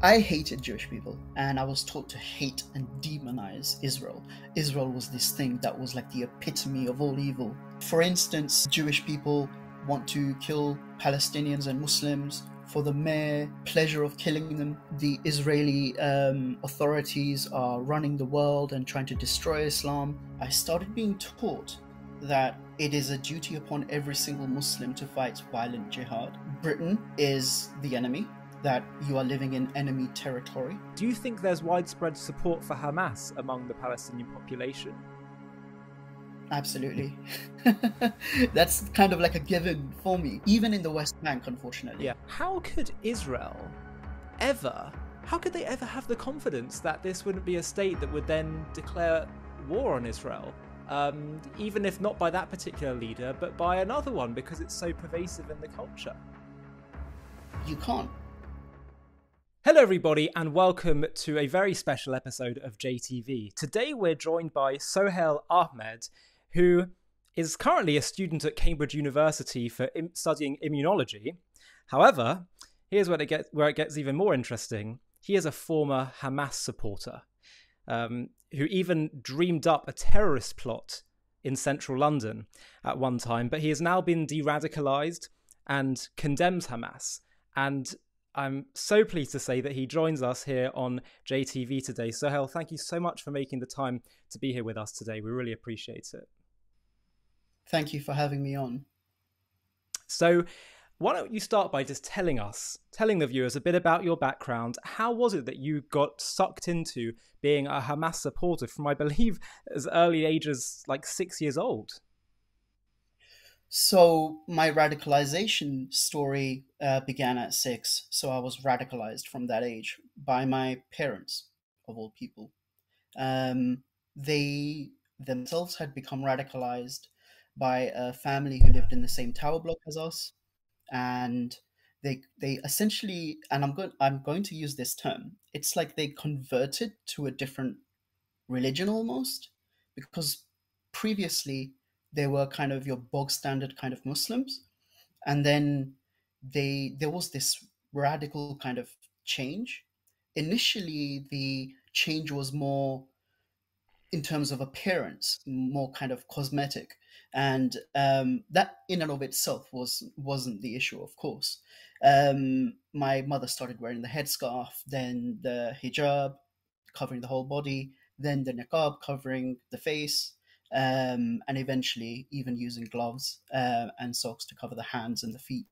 I hated Jewish people, and I was taught to hate and demonize Israel. Israel was this thing that was like the epitome of all evil. For instance, Jewish people want to kill Palestinians and Muslims for the mere pleasure of killing them. The Israeli authorities are running the world and trying to destroy Islam. I started being taught that it is a duty upon every single Muslim to fight violent jihad. Britain is the enemy, that you are living in enemy territory. Do you think there's widespread support for Hamas among the Palestinian population? Absolutely. That's kind of like a given for me, even in the West Bank, unfortunately. Yeah. How could they ever have the confidence that this wouldn't be a state that would then declare war on Israel? Even if not by that particular leader, but by another one, because it's so pervasive in the culture. You can't. Hello everybody and welcome to a very special episode of JTV. Today we're joined by Sohail Ahmed, who is currently a student at Cambridge University for studying immunology. However, here's where it gets even more interesting. He is a former Hamas supporter who even dreamed up a terrorist plot in central London at one time, but he has now been deradicalised and condemns Hamas. And I'm so pleased to say that he joins us here on JTV today. Sohail, thank you so much for making the time to be here with us today. We really appreciate it. Thank you for having me on. So why don't you start by just telling the viewers a bit about your background. How was it that you got sucked into being a Hamas supporter from, I believe, as early age as like 6 years old? So my radicalization story began at 6. So I was radicalized from that age by my parents, of all people. They themselves had become radicalized by a family who lived in the same tower block as us, and they essentially, and I'm going to use this term. It's like they converted to a different religion almost, because previously they were kind of your bog standard kind of Muslims, and then there was this radical kind of change. Initially, the change was more in terms of appearance, more kind of cosmetic, and that in and of itself wasn't the issue, of course. My mother started wearing the headscarf, then the hijab covering the whole body, then the niqab covering the face, and eventually even using gloves and socks to cover the hands and the feet.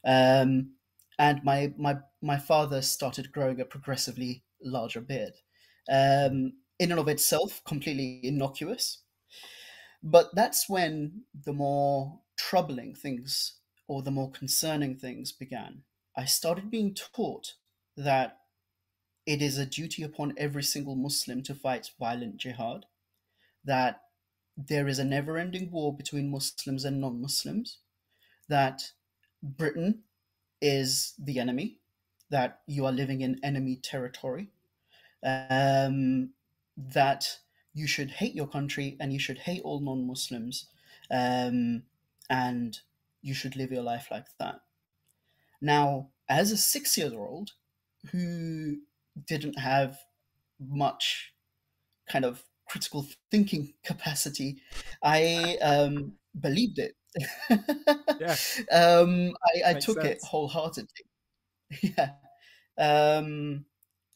And my father started growing a progressively larger beard. In and of itself, completely innocuous. But that's when the more troubling things or the more concerning things began. I started being taught that it is a duty upon every single Muslim to fight violent jihad, that there is a never ending war between Muslims and non Muslims, that Britain is the enemy, that you are living in enemy territory, that you should hate your country and you should hate all non Muslims, and you should live your life like that. Now, as a 6-year-old who didn't have much kind of critical thinking capacity, I believed it. Yeah, I took sense. it wholeheartedly. Yeah.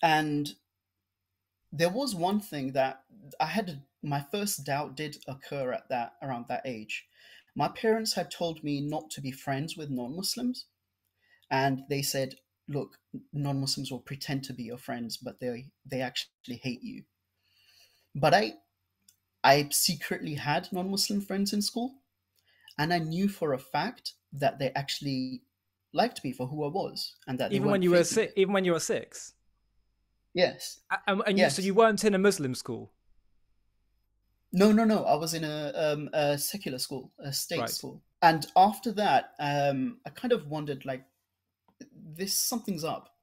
And there was one thing that my first doubt did occur around that age. My parents had told me not to be friends with non-Muslims, and they said, look, non-Muslims will pretend to be your friends, but they actually hate you. But I secretly had non-Muslim friends in school, and I knew for a fact that they actually liked me for who I was, and that Even when you were 6? Yes. Yes. So you weren't in a Muslim school? No. I was in a secular school, a state school. And after that, I kind of wondered, like, something's up.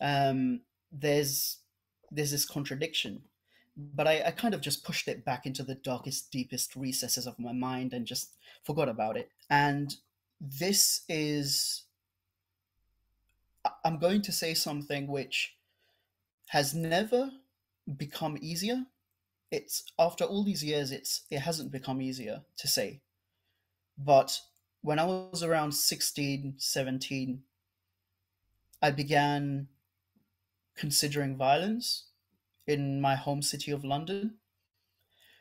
There's this contradiction. But I kind of just pushed it back into the darkest, deepest recesses of my mind and just forgot about it. And I'm going to say something which has never become easier. It's after all these years, it hasn't become easier to say. But when I was around 16, 17, I began considering violence in my home city of London.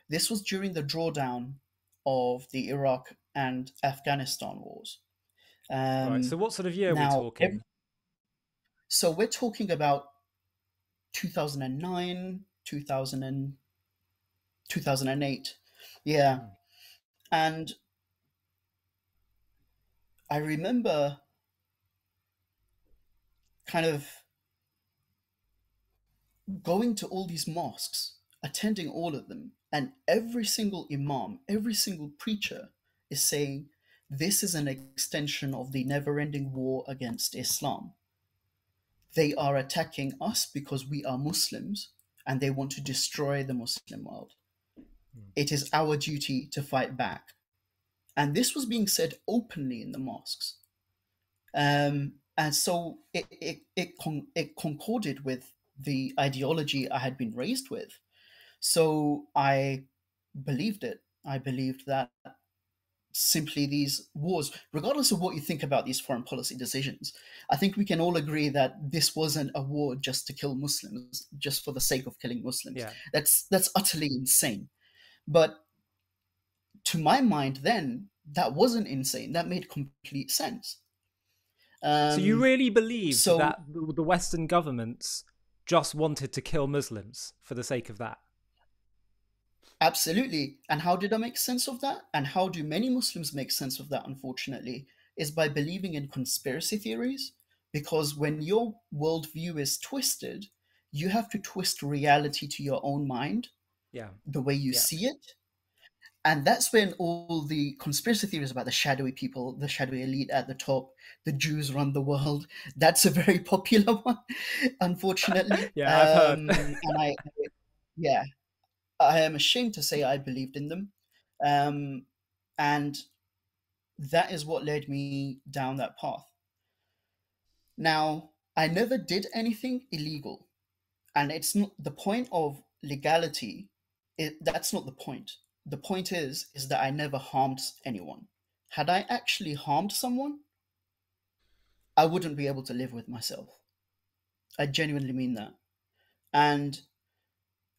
This was during the drawdown of the Iraq and Afghanistan wars. Right. So Um, what sort of year are we now, talking? so we're talking about 2009, 2008. Yeah. Mm. And I remember kind of going to all these mosques, attending all of them, and every single imam, every single preacher is saying, this is an extension of the never ending war against Islam. They are attacking us because we are Muslims and they want to destroy the Muslim world. Mm. It is our duty to fight back. And this was being said openly in the mosques. And so it concorded with the ideology I had been raised with. So I believed it. I believed that simply these wars, regardless of what you think about these foreign policy decisions, I think we can all agree that this wasn't a war just to kill Muslims, just for the sake of killing Muslims. Yeah. That's utterly insane. But to my mind, then that wasn't insane. That made complete sense. So you Um, really believed so that the Western governments just wanted to kill Muslims for the sake of that? Absolutely. And how did I make sense of that? And how do many Muslims make sense of that, unfortunately, is by believing in conspiracy theories. Because when your worldview is twisted, you have to twist reality to your own mind, Yeah. the way you Yeah. see it. And that's when all the conspiracy theories about the shadowy people, the shadowy elite at the top, the Jews run the world, that's a very popular one, unfortunately. Yeah, I've heard. Yeah, I am ashamed to say I believed in them. Um, and that is what led me down that path. Now, I never did anything illegal. And it's not the point of legality. That's not the point. The point is that I never harmed anyone. Had I actually harmed someone, I wouldn't be able to live with myself. I genuinely mean that. And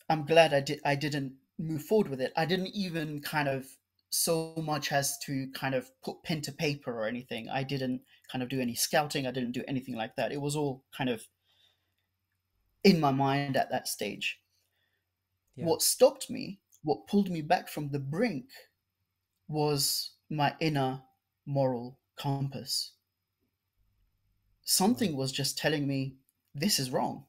I'm glad I didn't move forward with it. I didn't even kind of so much as to kind of put pen to paper or anything. I didn't kind of do any scouting. I didn't do anything like that. It was all kind of in my mind at that stage. Yeah. What stopped me, what pulled me back from the brink, was my inner moral compass. Right. Something was just telling me this is wrong.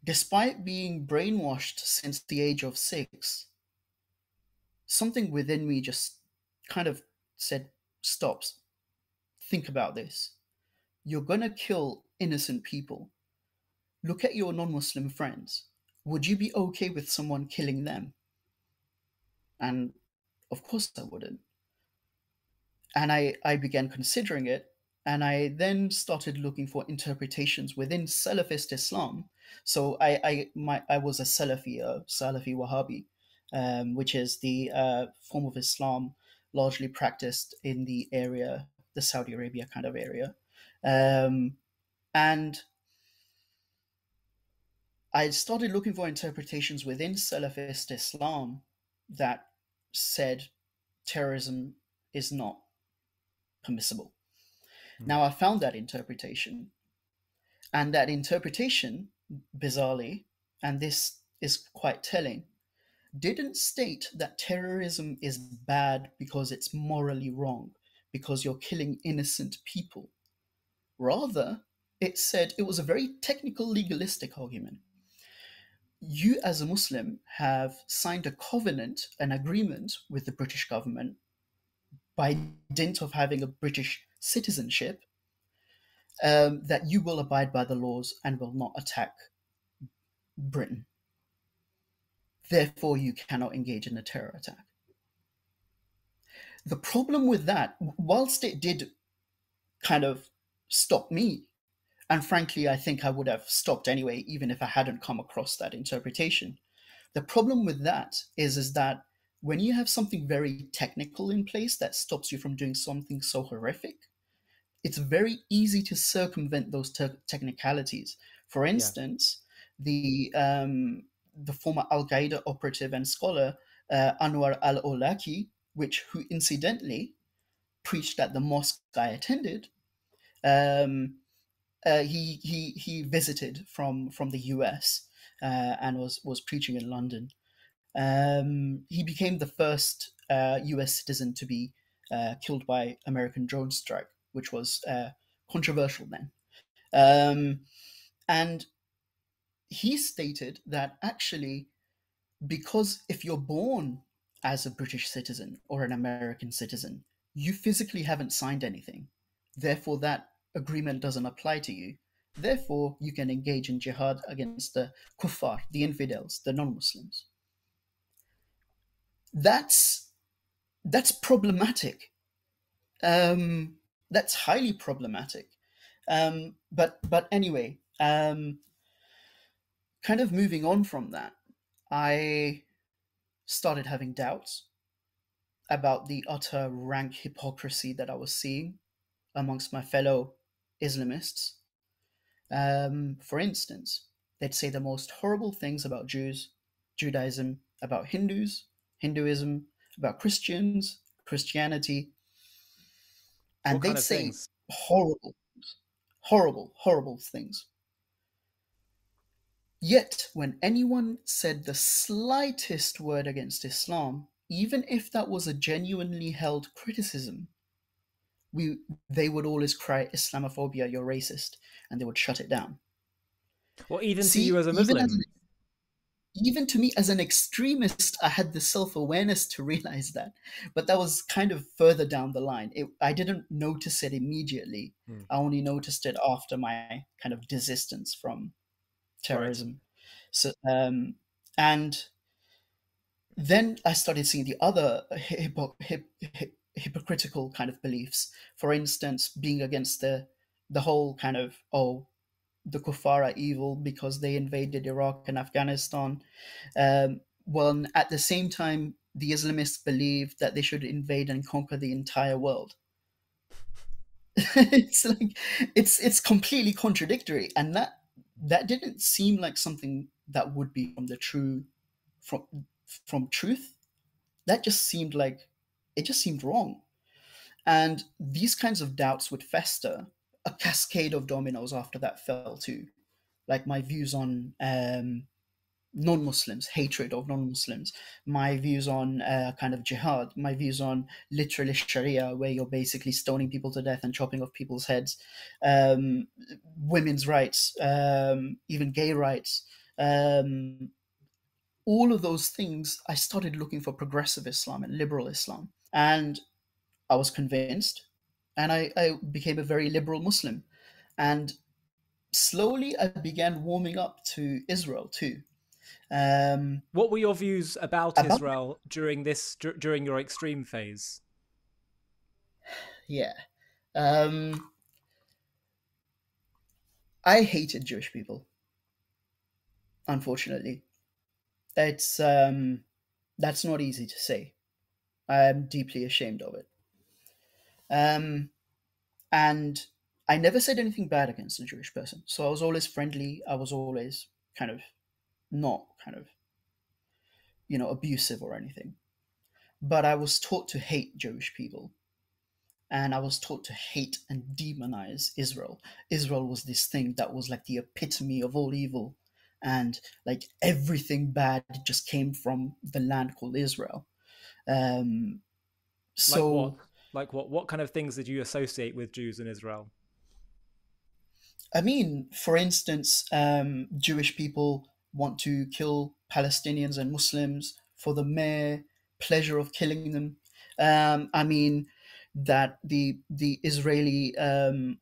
Despite being brainwashed since the age of 6, something within me just kind of said, stop, think about this. You're going to kill innocent people. Look at your non Muslim friends. Would you be okay with someone killing them? And of course I wouldn't. And I began considering it, and I then started looking for interpretations within Salafist Islam. So I was a Salafi Wahhabi, which is the form of Islam largely practiced in the area, the Saudi Arabia kind of area. And I started looking for interpretations within Salafist Islam that said terrorism is not permissible. Mm. Now, I found that interpretation, and that interpretation, bizarrely, and this is quite telling, didn't state that terrorism is bad because it's morally wrong, because you're killing innocent people. Rather, it said it was a very technical, legalistic argument. You, as a Muslim, have signed a covenant, an agreement with the British government by dint of having a British citizenship, that you will abide by the laws and will not attack Britain. Therefore, you cannot engage in a terror attack. The problem with that, whilst it did kind of stop me, And frankly, I think I would have stopped anyway, even if I hadn't come across that interpretation. The problem with that is that when you have something very technical in place that stops you from doing something so horrific, it's very easy to circumvent those technicalities. For Yeah. instance, the former Al Qaeda operative and scholar Anwar al Awlaki, who incidentally preached at the mosque I attended. Um, he visited from the US and was preaching in London. He became the first US citizen to be killed by American drone strike, which was controversial then. Um, and he stated that actually, because if you're born as a British citizen or an American citizen, you physically haven't signed anything. Therefore, that agreement doesn't apply to you. Therefore, you can engage in jihad against the kuffar, the infidels, the non-Muslims. That's that's problematic. Um, that's highly problematic. But anyway, kind of moving on from that, I started having doubts about the utter rank hypocrisy that I was seeing amongst my fellow Islamists. For instance, they'd say the most horrible things about Jews, Judaism, about Hindus, Hinduism, about Christians, Christianity, What and kind they'd of say things? horrible, horrible, horrible things. Yet, when anyone said the slightest word against Islam, even if that was a genuinely held criticism, we they would always cry Islamophobia, you're racist, and they would shut it down. Or even to you See, as a Muslim? even to me as an extremist, I had the self-awareness to realize that, but that was kind of further down the line. I didn't notice it immediately. Hmm. I only noticed it after my kind of desistance from Right. terrorism. So, and then I started seeing the other hypocritical kind of beliefs. For instance, being against the whole kind of, oh, the kuffar are evil because they invaded Iraq and Afghanistan. Well, at the same time, the Islamists believe that they should invade and conquer the entire world. It's like it's completely contradictory, and that didn't seem like something that would be from from truth. That just seemed like it just seemed wrong. And these kinds of doubts would fester. A cascade of dominoes after that fell too. Like my views on non-Muslims, hatred of non-Muslims, my views on kind of jihad, my views on literally Sharia, where you're basically stoning people to death and chopping off people's heads, um, women's rights, even gay rights. All of those things, I started looking for progressive Islam and liberal Islam. And I was convinced, and I became a very liberal Muslim. And slowly I began warming up to Israel too. Um, What were your views about about Israel during during your extreme phase? yeah, um, I hated Jewish people. Unfortunately, it's that's not easy to say. I'm deeply ashamed of it. Um, and I never said anything bad against a Jewish person, so I was always friendly. I was always kind of not kind of abusive or anything. But I was taught to hate Jewish people, and I was taught to hate and demonize Israel. Israel was this thing that was like the epitome of all evil, and like everything bad just came from the land called Israel. Um, Like what? so, Like what? What kind of things did you associate with Jews in Israel? I mean, for instance, Jewish people want to kill Palestinians and Muslims for the mere pleasure of killing them. I mean, that the Israeli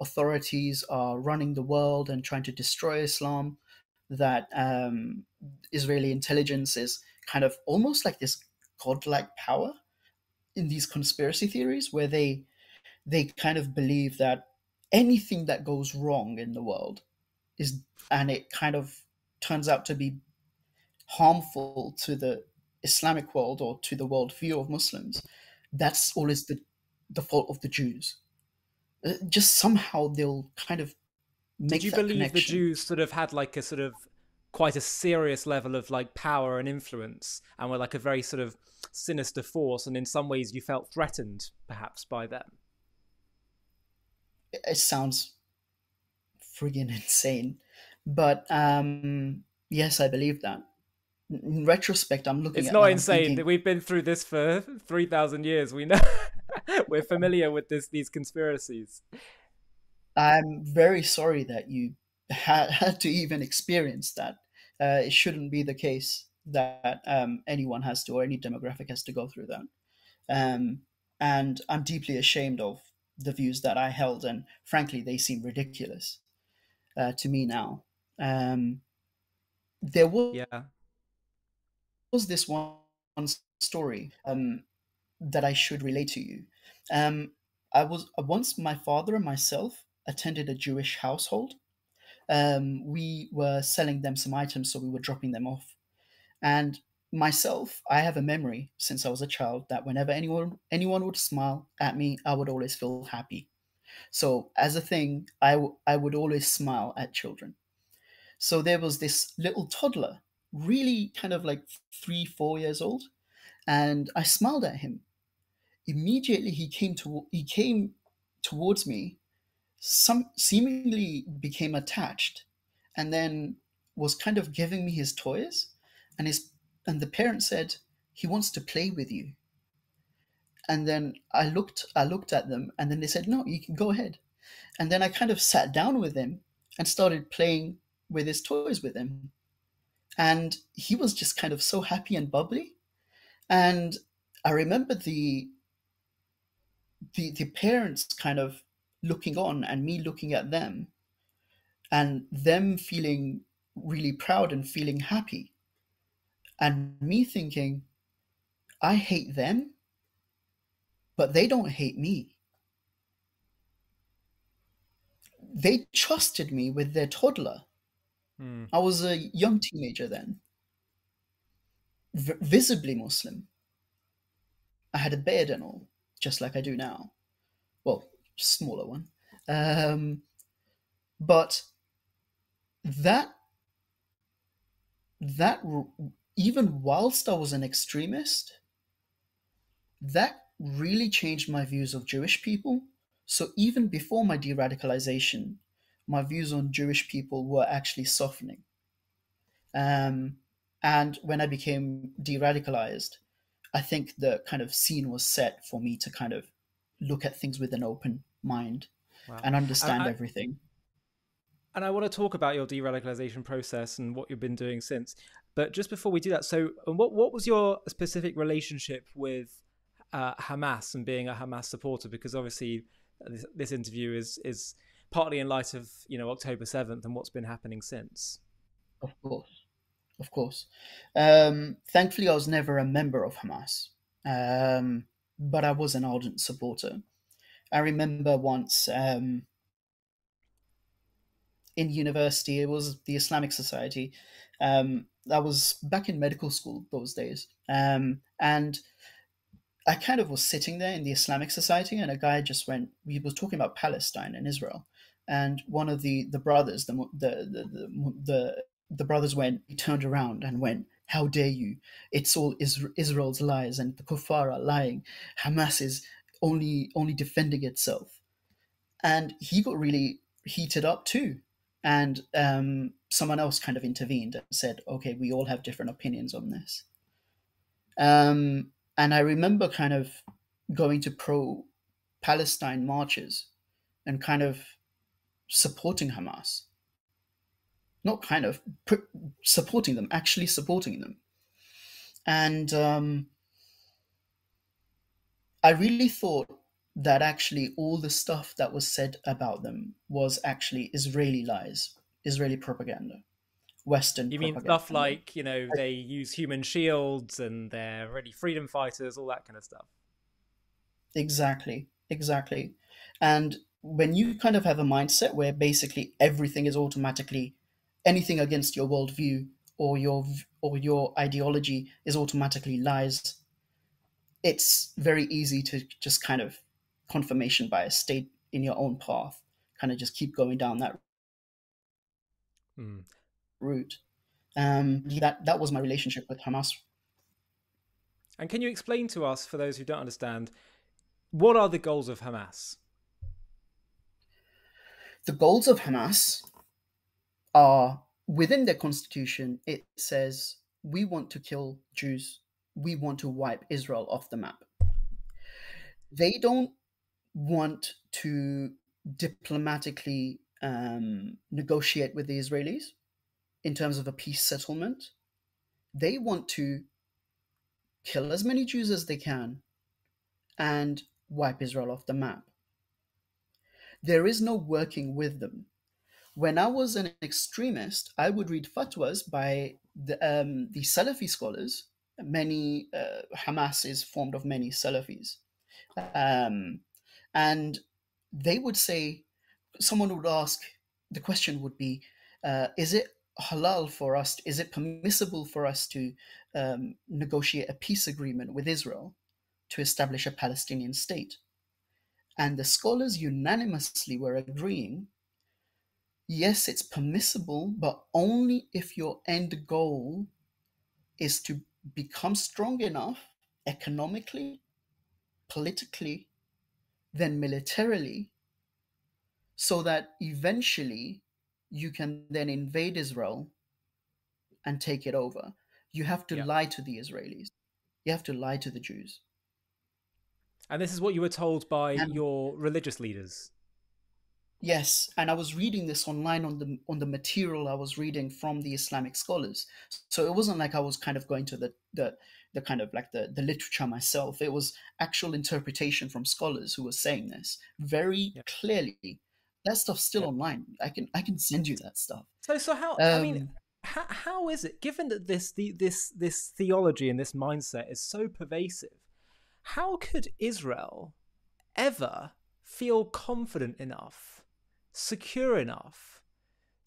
authorities are running the world and trying to destroy Islam. That Israeli intelligence is kind of almost like this godlike power in these conspiracy theories, where they kind of believe that. anything that goes wrong in the world is, and it kind of turns out to be harmful to the Islamic world or to the worldview of Muslims, that's always the fault of the Jews. Just somehow they'll kind of Did make you that believe the connection. Jews sort of had like a sort of quite a serious level of like power and influence and were like a very sort of sinister force, and in some ways you felt threatened perhaps by them? It sounds friggin' insane, but yes, I believe that. In retrospect, I'm looking It's at not that. I'm insane that thinking, we've been through this for 3,000 years. We know we're familiar with these conspiracies. I'm very sorry that you had to even experience that. It shouldn't be the case that anyone has to, or any demographic has to go through that. Um, and I'm deeply ashamed of the views that I held, and frankly, they seem ridiculous to me now. Um, there Yeah. was this one story that I should relate to you. Um, I was once my father and myself attended a Jewish household. We were selling them some items, so we were dropping them off. And myself, I have a memory since I was a child that whenever anyone would smile at me, I would always feel happy. So as a thing, I would always smile at children. So there was this little toddler, really kind of like 3, 4 years old, and I smiled at him. Immediately he came towards me, some seemingly became attached, and then was kind of giving me his toys, and his and the parent said he wants to play with you. And then I looked at them, and then they said, no, you can go ahead. And then I kind of sat down with him and started playing with his toys with him, and he was just kind of so happy and bubbly. And I remember the parents kind of looking on and me looking at them, and them feeling really proud and feeling happy, and me thinking, I hate them, but they don't hate me. They trusted me with their toddler. Hmm. I was a young teenager then, visibly Muslim. I had a beard and all, just like I do now. Well, smaller one. But that that even whilst I was an extremist, that really changed my views of Jewish people. So even before my de-radicalization, my views on Jewish people were actually softening. Um, and when I became de-radicalized, I think the kind of scene was set for me to kind of look at things with an open mind Wow. and And understand I, everything. and I want to talk about your de-radicalization process and what you've been doing since. But just before we do that, so what was your specific relationship with Hamas and being a Hamas supporter? Because obviously this interview is partly in light of October 7th and what's been happening since. Of course, of course. Thankfully, I was never a member of Hamas, but I was an ardent supporter. I remember once in university, it was the Islamic Society. I was back in medical school those days, and I kind of was sitting there in the Islamic Society, and a guy just went. We was talking about Palestine and Israel, and one of the brothers, the brothers went. He turned around and went, "How dare you? It's all Israel's lies, and the kuffar are lying. Hamas is only defending itself." And he got really heated up too. And someone else kind of intervened and said, "Okay, we all have different opinions on this." And I remember kind of going to pro Palestine marches and kind of supporting Hamas. Not kind of supporting them, actually supporting them. And I really thought that actually all the stuff that was said about them was actually Israeli lies, Israeli propaganda, Western You mean stuff propaganda. like they use human shields and they're really freedom fighters, all that kind of stuff? Exactly, exactly. And when you kind of have a mindset where basically everything is automatically, anything against your worldview or your ideology is automatically lies, it's very easy to just kind of confirmation bias, stay in your own path, kind of just keep going down that Mm. route. That was my relationship with Hamas. And can you explain to us, for those who don't understand, what are the goals of Hamas? The goals of Hamas are within their constitution. It says we want to kill Jews. We want to wipe Israel off the map. They don't want to diplomatically negotiate with the Israelis in terms of a peace settlement. They want to kill as many Jews as they can and wipe Israel off the map. There is no working with them. When I was an extremist, I would read fatwas by the Salafi scholars. Many Hamas is formed of many Salafis, um, and they would say, someone would ask, the question would be, is it halal for us? Is it permissible for us to negotiate a peace agreement with Israel to establish a Palestinian state? And the scholars unanimously were agreeing, yes, it's permissible, but only if your end goal is to become strong enough economically, politically, then militarily, so that eventually you can then invade Israel and take it over. You have to Yeah. lie to the Israelis. You have to lie to the Jews. And this is what you were told by And your religious leaders. yes, and I was reading this online on the material I was reading from the Islamic scholars. So it wasn't like I was kind of going to the kind of like the literature myself. It was actual interpretation from scholars who were saying this very Yeah. clearly. That stuff's still Yeah. online. I can send you that stuff. So how? I mean, Um, how is it? Given that this theology and this mindset is so pervasive, how could Israel ever feel confident enough, secure enough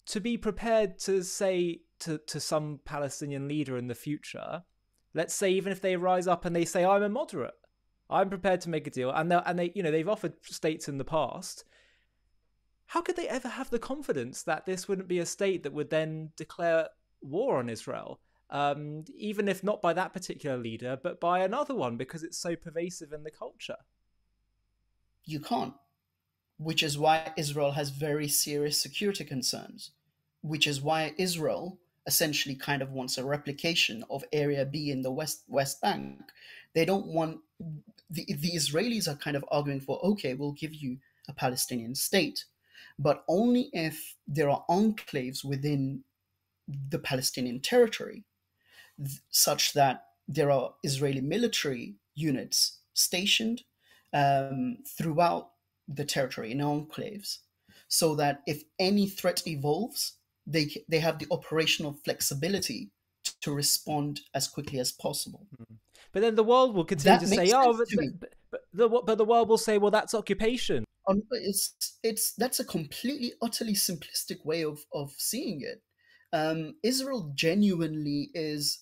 to be prepared to say to some Palestinian leader in the future, let's say even if they rise up and they say I'm a moderate, I'm prepared to make a deal, and they they've offered states in the past. How could they ever have the confidence that this wouldn't be a state that would then declare war on Israel? Even if not by that particular leader, but by another one, because it's so pervasive in the culture. you can't, which is why Israel has very serious security concerns, which is why Israel essentially kind of wants a replication of Area B in the West Bank. They don't want the Israelis are kind of arguing for, okay, we'll give you a Palestinian state, but only if there are enclaves within the Palestinian territory, such that there are Israeli military units stationed throughout the territory in enclaves, so that if any threat evolves, they have the operational flexibility to respond as quickly as possible. But then the world will continue That to say, makes "Oh, sense to me. but the world will say, well, that's occupation." It's that's a completely utterly simplistic way of seeing it. Israel genuinely is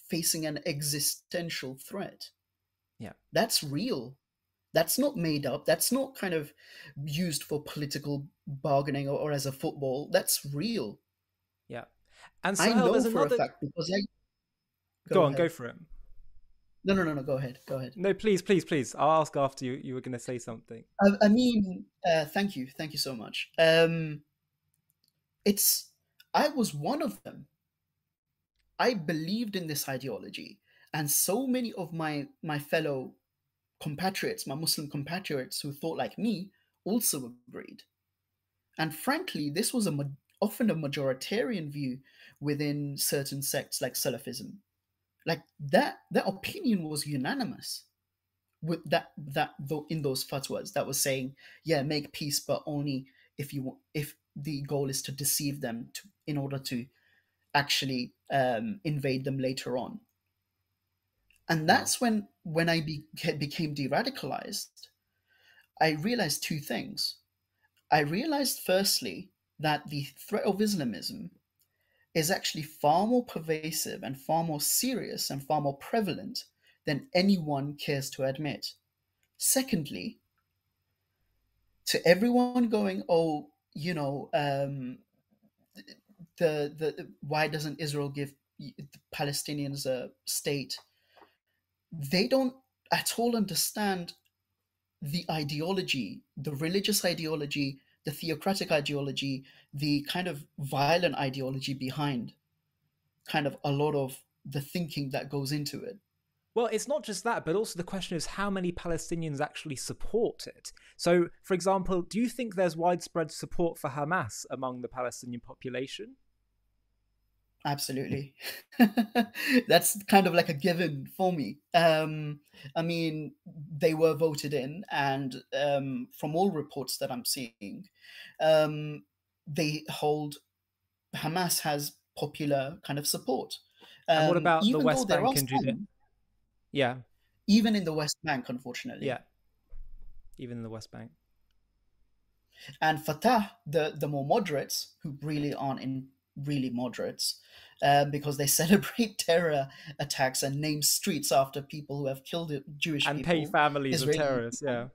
facing an existential threat. Yeah, That's real. That's not made up. That's not kind of used for political bargaining or as a football. That's real. yeah. And I Sohail, know there's for a another. fact because I Go go on, go ahead. for it. No, no, no, no. Go ahead. Go ahead. No, please, please, please. I'll ask after you. You were going to say something. I mean, thank you so much. It's I was one of them. I believed in this ideology, and so many of my fellow compatriots, my Muslim compatriots who thought like me, also agreed. And frankly, this was often a majoritarian view within certain sects like Salafism. Like that opinion was unanimous with in those fatwas that was saying, yeah, make peace, but only if the goal is to deceive them in order to actually invade them later on. And Wow. that's when I became de-radicalized. I realized two things. I realized firstly that the threat of Islamism is actually far more pervasive and far more serious and far more prevalent than anyone cares to admit. Secondly, to everyone going, oh, the why doesn't Israel give the Palestinians a state? They don't at all understand the ideology, the religious ideology, the theocratic ideology, the kind of violent ideology behind kind of a lot of the thinking that goes into it. Well, it's not just that, but also the question is how many Palestinians actually support it. So, for example, do you think there's widespread support for Hamas among the Palestinian population? Absolutely. That's kind of like a given for me. I mean, they were voted in, and from all reports that I'm seeing, um, they hold Hamas has popular kind of support. And what about the Even though West there are Bank and Judea? some, Yeah, even in the West Bank, unfortunately. yeah, even in the West Bank. And Fatah, the more moderates, who really aren't in really moderates, because they celebrate terror attacks and name streets after people who have killed Jewish And pay people, families of Israeli terrorists, people. yeah.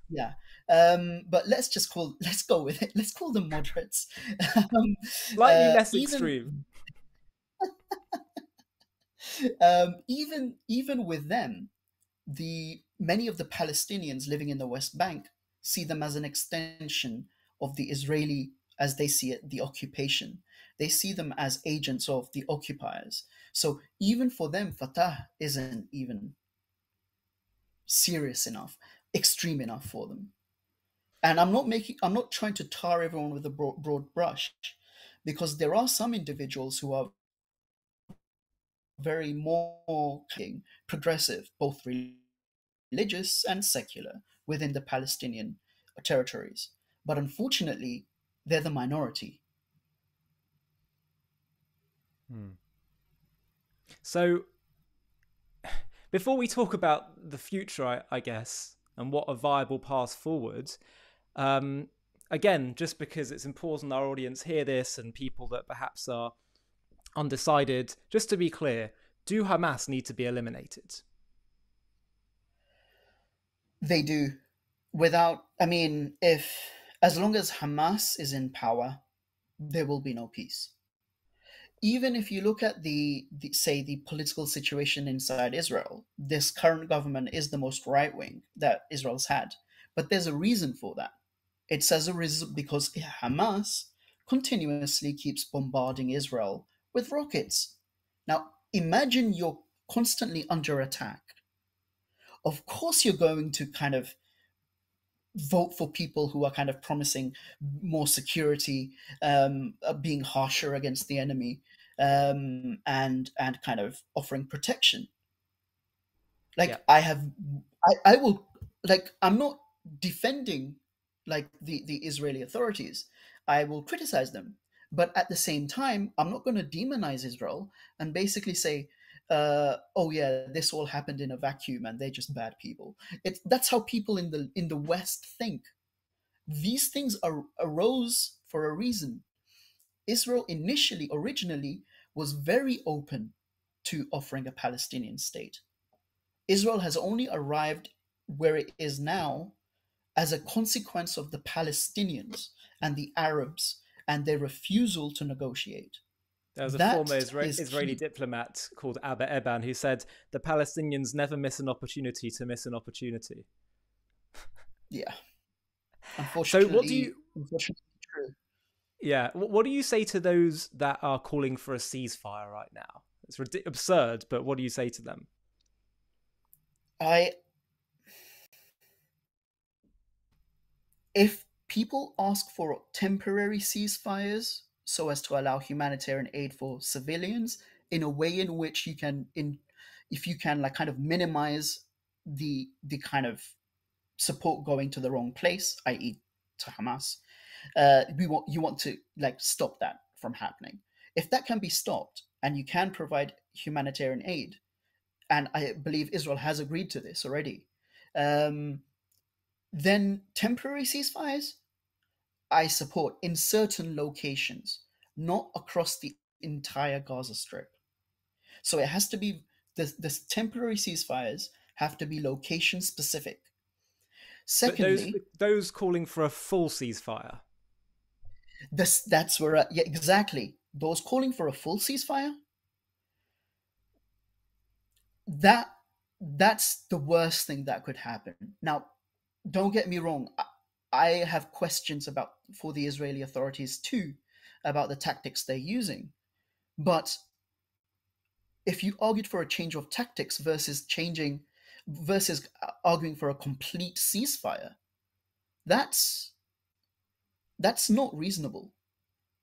Yeah. But let's go with it. Let's call them moderates. um, Slightly less even extreme. even with them, the many of the Palestinians living in the West Bank see them as an extension of the Israeli, as they see it, the occupation. They see them as agents of the occupiers. So even for them, Fatah isn't even serious enough, extreme enough for them. And I'm not trying to tar everyone with a broad brush, because there are some individuals who are very more progressive, both religious and secular, within the Palestinian territories. But unfortunately, they're the minority. Hmm. So, before we talk about the future, I guess, and what a viable path forward, um, again, just because it's important our audience hear this and people that perhaps are undecided, just to be clear, do Hamas need to be eliminated? They do. I mean, if as long as Hamas is in power, there will be no peace. Even if you look at say the political situation inside Israel, this current government is the most right wing that Israel's had, but there's a reason for that. It's as a result because Hamas continuously keeps bombarding Israel with rockets. Now imagine you're constantly under attack. Of course you're going to kind of vote for people who are kind of promising more security, being harsher against the enemy, and kind of offering protection. Yeah, Like I will, like, I'm not defending like the Israeli authorities. I will criticize them, but at the same time, I'm not going to demonize Israel and basically say, oh yeah, this all happened in a vacuum and they're just bad people. That's how people in the West think. These things arose for a reason. Israel originally was very open to offering a Palestinian state. Israel has only arrived where it is now as a consequence of the Palestinians and the Arabs and their refusal to negotiate. there was a former That is Israeli key. diplomat called Abba Eban who said the Palestinians never miss an opportunity to miss an opportunity. Yeah, So, what do you? unfortunately true. Yeah, what do you say to those that are calling for a ceasefire right now? It's absurd, but what do you say to them? I If people ask for temporary ceasefires so as to allow humanitarian aid for civilians in a way in which you can in if you can like kind of minimize the kind of support going to the wrong place, i.e. to Hamas, you want to like stop that from happening. If that can be stopped and you can provide humanitarian aid, and I believe Israel has agreed to this already, um, then temporary ceasefires, I support in certain locations, not across the entire Gaza Strip. So it has to be the temporary ceasefires have to be location specific. But those Secondly, those calling for a full ceasefire. that's where yeah, exactly, those calling for a full ceasefire, that that's the worst thing that could happen. Now, don't get me wrong. I have questions about for the Israeli authorities too about the tactics they're using. But if you argued for a change of tactics versus arguing for a complete ceasefire, that's that's not reasonable,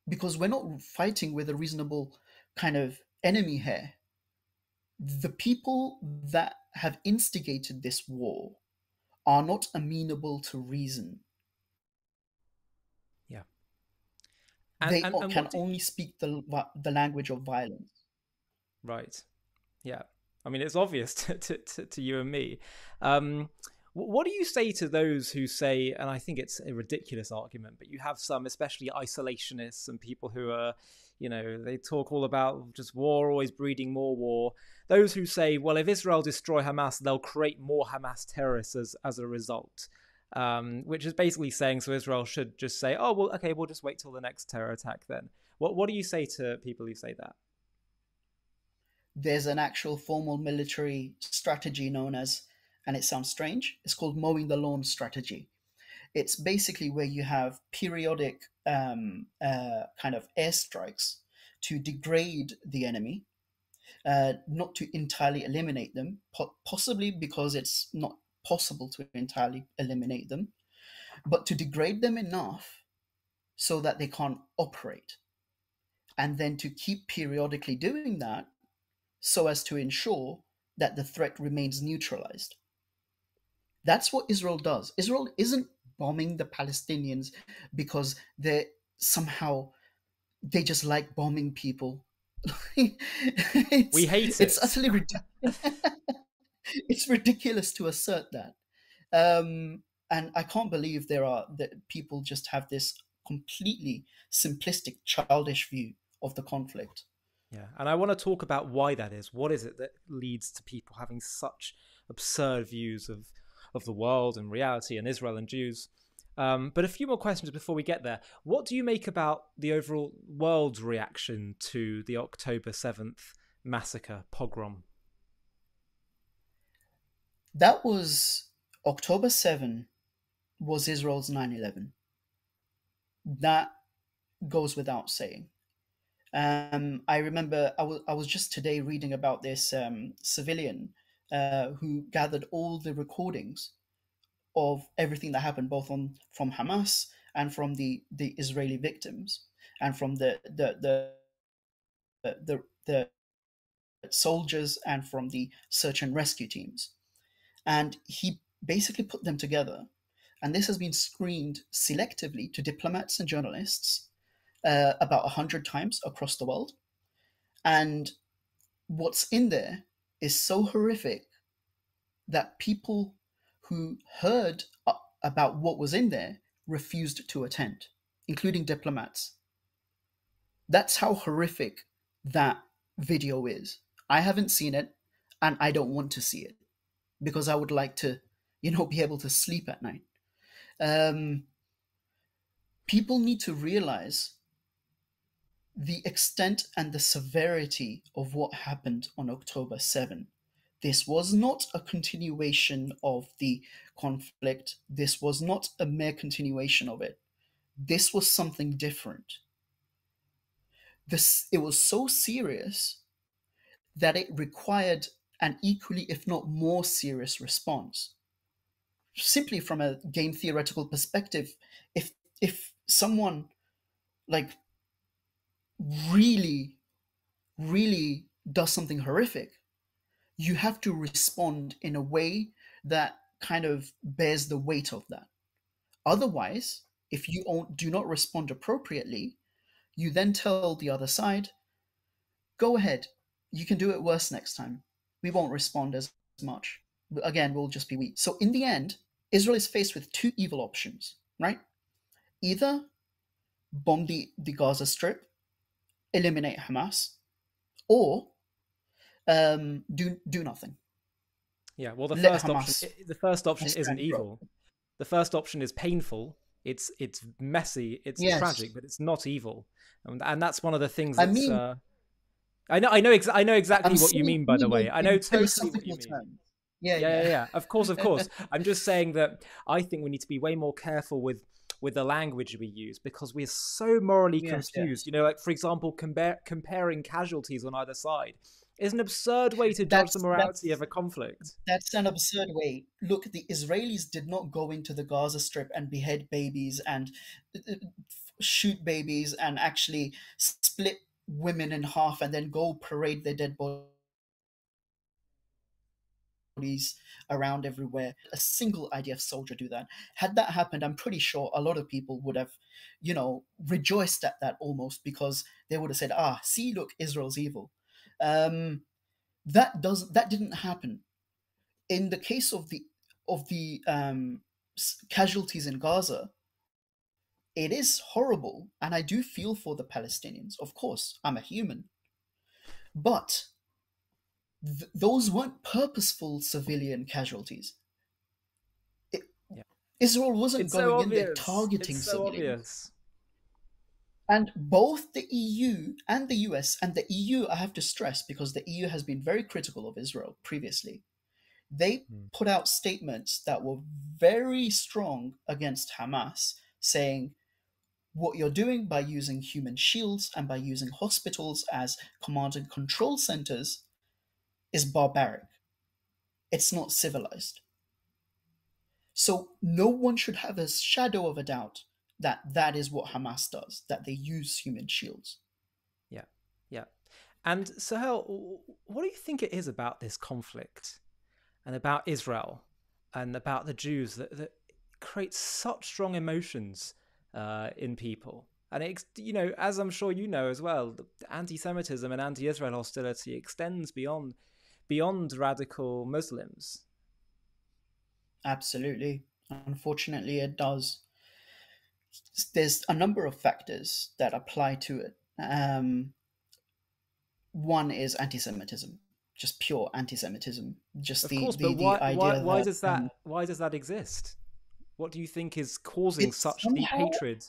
because we're not fighting with a reasonable kind of enemy here. The people that have instigated this war are not amenable to reason. Yeah. They And can what do only speak the language of violence. right. Yeah. I mean, it's obvious to you and me. Um, what do you say to those who say, and I think it's a ridiculous argument, but you have some, especially isolationists and people who are, they talk all about just war always breeding more war. Those who say, well, if Israel destroy Hamas, they'll create more Hamas terrorists as a result. Which is basically saying, so Israel should just say, oh, well, okay, we'll just wait till the next terror attack then. What do you say to people who say that? There's an actual formal military strategy known as, and it sounds strange, it's called mowing the lawn strategy. It's basically where you have periodic kind of airstrikes to degrade the enemy, not to entirely eliminate them, possibly because it's not possible to entirely eliminate them, but to degrade them enough so that they can't operate. And then to keep periodically doing that so as to ensure that the threat remains neutralized. That's what Israel does. Israel isn't bombing the Palestinians because they somehow they just like bombing people. We hate It's it. utterly it's ridiculous to assert that. And I can't believe there are that people just have this completely simplistic, childish view of the conflict. Yeah, and I want to talk about why that is. What is it that leads to people having such absurd views of the world and reality and Israel and Jews? But a few more questions before we get there. What do you make about the overall world's reaction to the October 7th massacre, pogrom? That was October 7 was Israel's 9/11. That goes without saying. I remember I was just today reading about this civilian who gathered all the recordings of everything that happened, both on from Hamas and from the Israeli victims, and from the soldiers and from the search and rescue teams. And he basically put them together. And this has been screened selectively to diplomats and journalists about 100 times across the world. And what's in there is so horrific that people who heard about what was in there refused to attend, including diplomats. That's how horrific that video is. I haven't seen it, and I don't want to see it because I would like to, be able to sleep at night. Um, People need to realize the extent and the severity of what happened on October 7. This was not a continuation of the conflict. This was not a mere continuation of it. This was something different. It was so serious that it required an equally, if not more serious response. Simply from a game theoretical perspective, if someone like really, really does something horrific, you have to respond in a way that kind of bears the weight of that. Otherwise, if you do not respond appropriately, you then tell the other side, go ahead, you can do it worse next time. We won't respond as much. Again, we'll just be weak. So, in the end, Israel is faced with two evil options, right? Either bomb the Gaza Strip, eliminate Hamas, or do nothing. Yeah, well, Let Hamas the first option isn't stand grow. evil. The first option is painful. It's messy. It's tragic, Yes, but it's not evil, and that's one of the things I that's. mean, I know I'm exactly what you saying mean. By the evil way, I know in totally what you philosophical mean. terms. Yeah, Yeah, yeah, yeah. yeah. Of course, of course. I'm just saying that I think we need to be way more careful with the language we use because we're so morally Yes, confused. yes. You know, like for example, comparing casualties on either side is an absurd way to judge the That's morality of that's a conflict. that's an absurd way. Look, the Israelis did not go into the Gaza Strip and behead babies and shoot babies and actually split women in half and then go parade their dead bodies around everywhere. A single IDF soldier do that. Had that happened, I'm pretty sure a lot of people would have, rejoiced at that almost because they would have said, "Ah, see, look, Israel's evil." Um, that didn't happen in the case of the casualties in Gaza. It is horrible, and I do feel for the Palestinians. Of course, I'm a human, but those weren't purposeful civilian casualties. It, Yeah, Israel wasn't it's so going in there obvious. It's targeting so civilians. obvious. And both the EU and the US, and the EU, I have to stress because the EU has been very critical of Israel previously, they Hmm. put out statements that were very strong against Hamas, saying what you're doing by using human shields and by using hospitals as command and control centers is barbaric. It's not civilized. So no one should have a shadow of a doubt that that is what Hamas does, that they use human shields. Yeah, yeah. And Sahel, what do you think it is about this conflict and about Israel and about the Jews that creates such strong emotions in people? And as I'm sure you know as well, the anti-Semitism and anti-Israel hostility extends beyond radical Muslims. Absolutely. Unfortunately, it does. There's a number of factors that apply to it. One is anti-Semitism, just pure anti-Semitism, just Of the course, but the the idea that why does that exist? What do you think is causing it's such deep somehow hatred?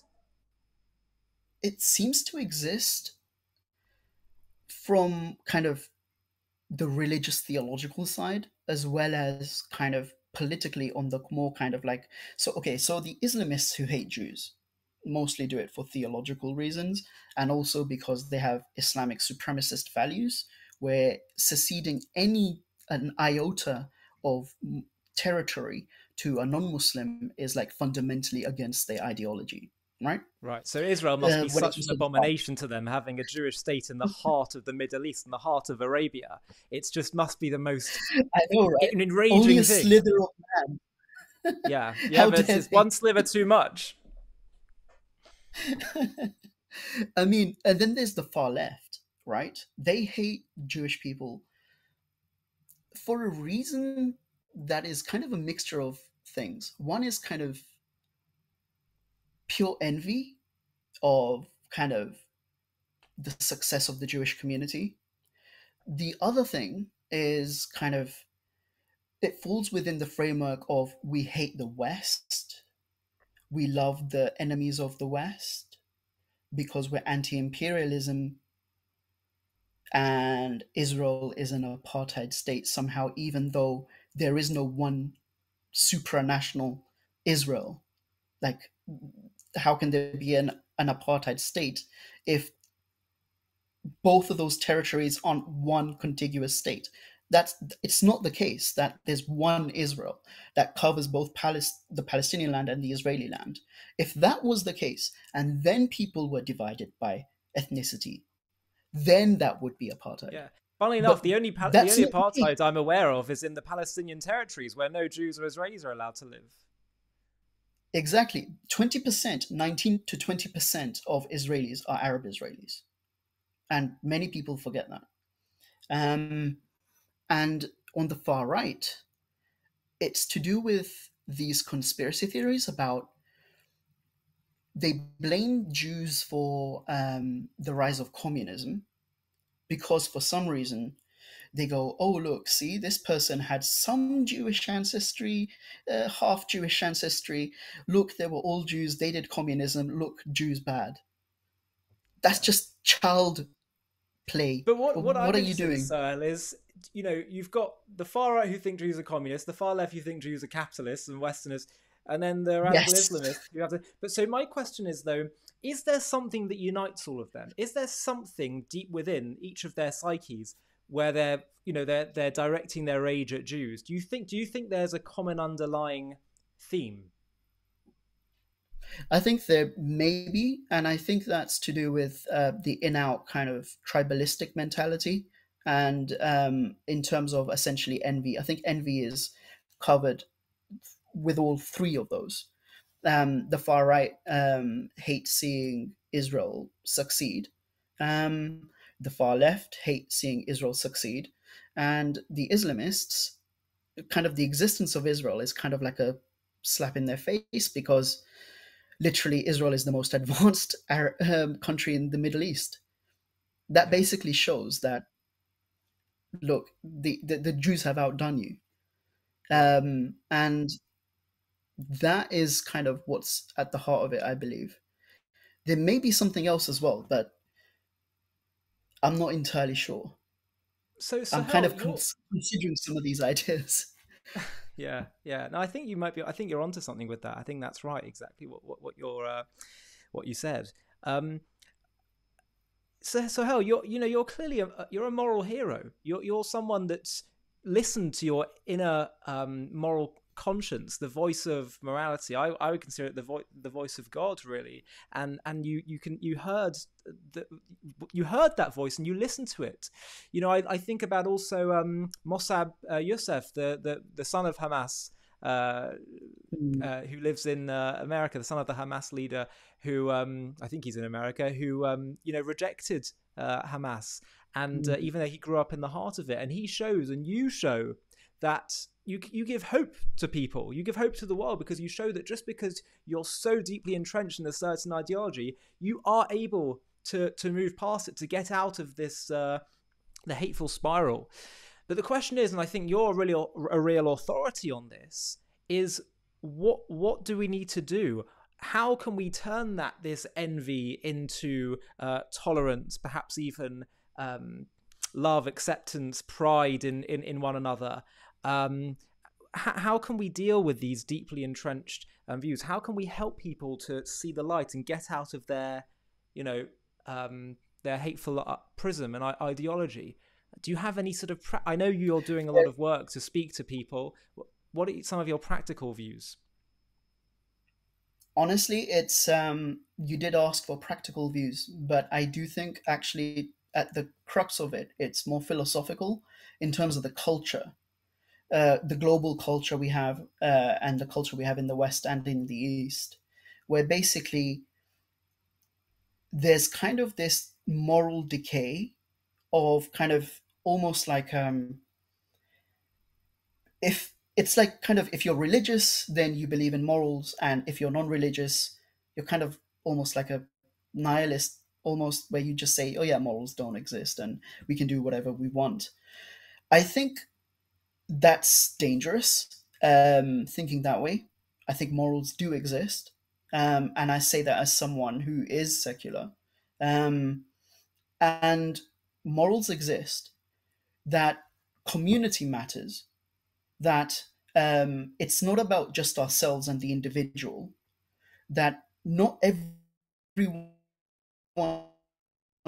it seems to exist from kind of the religious theological side as well as kind of politically on the more kind of like, so the Islamists who hate Jews mostly do it for theological reasons and also because they have Islamic supremacist values where seceding any an iota of territory to a non-Muslim is like fundamentally against their ideology, right? Right. So Israel must be When it such comes an to the Bible. abomination to them, having a Jewish state in the heart of the Middle East, in the heart of Arabia. It's just must be the most I know, right? Only enraging a thing. slither of man. Yeah, yeah, How but dare it's they? one sliver too much. I mean, and then there's the far left, right? They hate Jewish people for a reason that is kind of a mixture of things. One is kind of pure envy of kind of the success of the Jewish community. The other thing is kind of it falls within the framework of we hate the West, we love the enemies of the West because we're anti-imperialism and Israel is an apartheid state somehow, even though there is no one supranational Israel. Like, how can there be an apartheid state if both of those territories aren't one contiguous state? That's it's not the case that there's one Israel that covers both the Palestinian land and the Israeli land. If that was the case, and then people were divided by ethnicity, then that would be apartheid. Yeah. Funnily enough, But the that's only not the case. apartheid I'm aware of is in the Palestinian territories where no Jews or Israelis are allowed to live. Exactly. 20%, 19 to 20% of Israelis are Arab Israelis. And many people forget that. Um, and on the far right, it's to do with these conspiracy theories about they blame Jews for the rise of communism because for some reason they go, oh, look, see, this person had some Jewish ancestry, half Jewish ancestry. Look, they were all Jews. They did communism. Look, Jews bad. That's Yeah. just child play. But what What I'm are you interested in, doing? Sahel, is you've got the far right who think Jews are communists, the far left who think Jews are capitalists and Westerners, and then the radical Yes, Islamists who have to. But so my question is though, is there something that unites all of them? Is there something deep within each of their psyches where they're directing their rage at Jews? Do you think there's a common underlying theme? I think there may be, and I think that's to do with the in-out kind of tribalistic mentality, and in terms of essentially envy. I think envy is covered with all three of those. The far right hates seeing Israel succeed. The far left hate seeing Israel succeed, and the Islamists, kind of the existence of Israel is kind of like a slap in their face because literally Israel is the most advanced country in the Middle East. That Yeah. basically shows that look, the Jews have outdone you, Right. and that is kind of what's at the heart of it, I believe. There may be something else as well, but I'm not entirely sure. So I'm kind Sahel, of you're considering some of these ideas. yeah, yeah. No, I think you might be. I think you're onto something with that. I think that's right. Exactly what you said. Um, so hell, you're clearly you're a moral hero. You're someone that's listened to your inner moral conscience, the voice of morality. I would consider it the voice of God, really. And the, you heard that voice and you listened to it. I think about also Mossab Youssef, the son of Hamas. Uh, Mm, who lives in America, the son of the Hamas leader, who I think he's in America, who rejected Hamas, and mm. even though he grew up in the heart of it, and he shows, and you show that you give hope to people, you give hope to the world because you show that just because you're so deeply entrenched in a certain ideology, you are able to move past it, to get out of this the hateful spiral. But the question is, and I think you're really a real authority on this, is what do we need to do? How can we turn this envy into tolerance, perhaps even love, acceptance, pride in one another? How can we deal with these deeply entrenched views? How can we help people to see the light and get out of you know, their hateful prism and ideology? Do you have any sort of? I know you're doing a lot of work to speak to people. What are some of your practical views? Honestly, it's you did ask for practical views, but I do think actually at the crux of it, it's more philosophical in terms of the culture, the global culture we have, and the culture we have in the West and in the East, where basically there's kind of this moral decay of kind of almost like if it's like kind of if you're religious, then you believe in morals, and if you're non-religious, you're kind of almost like a nihilist, almost where you just say, "Oh yeah, morals don't exist, and we can do whatever we want." I think that's dangerous. Thinking that way, I think morals do exist, and I say that as someone who is secular, um, and morals exist. That community matters, that it's not about just ourselves and the individual, that not everyone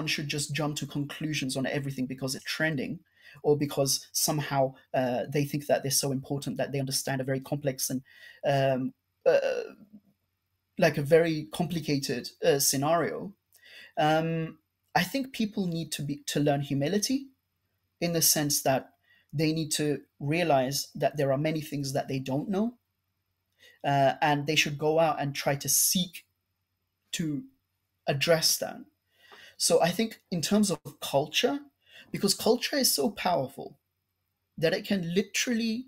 should just jump to conclusions on everything because it's trending or because somehow they think that they're so important that they understand a very complex and um, uh, like a very complicated scenario. Um, I think people need to learn humility in the sense that they need to realize that there are many things that they don't know, and they should go out and try to seek to address that. So I think in terms of culture, because culture is so powerful that it can literally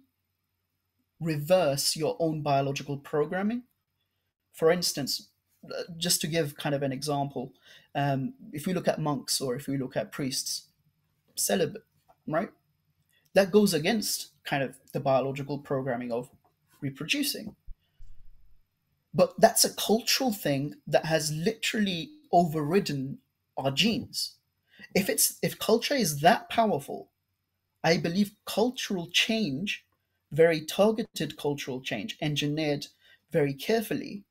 reverse your own biological programming. For instance, just to give kind of an example, if we look at monks or if we look at priests, celibate, right? That goes against kind of the biological programming of reproducing. But that's a cultural thing that has literally overridden our genes. If culture is that powerful, I believe cultural change, very targeted cultural change, engineered very carefully,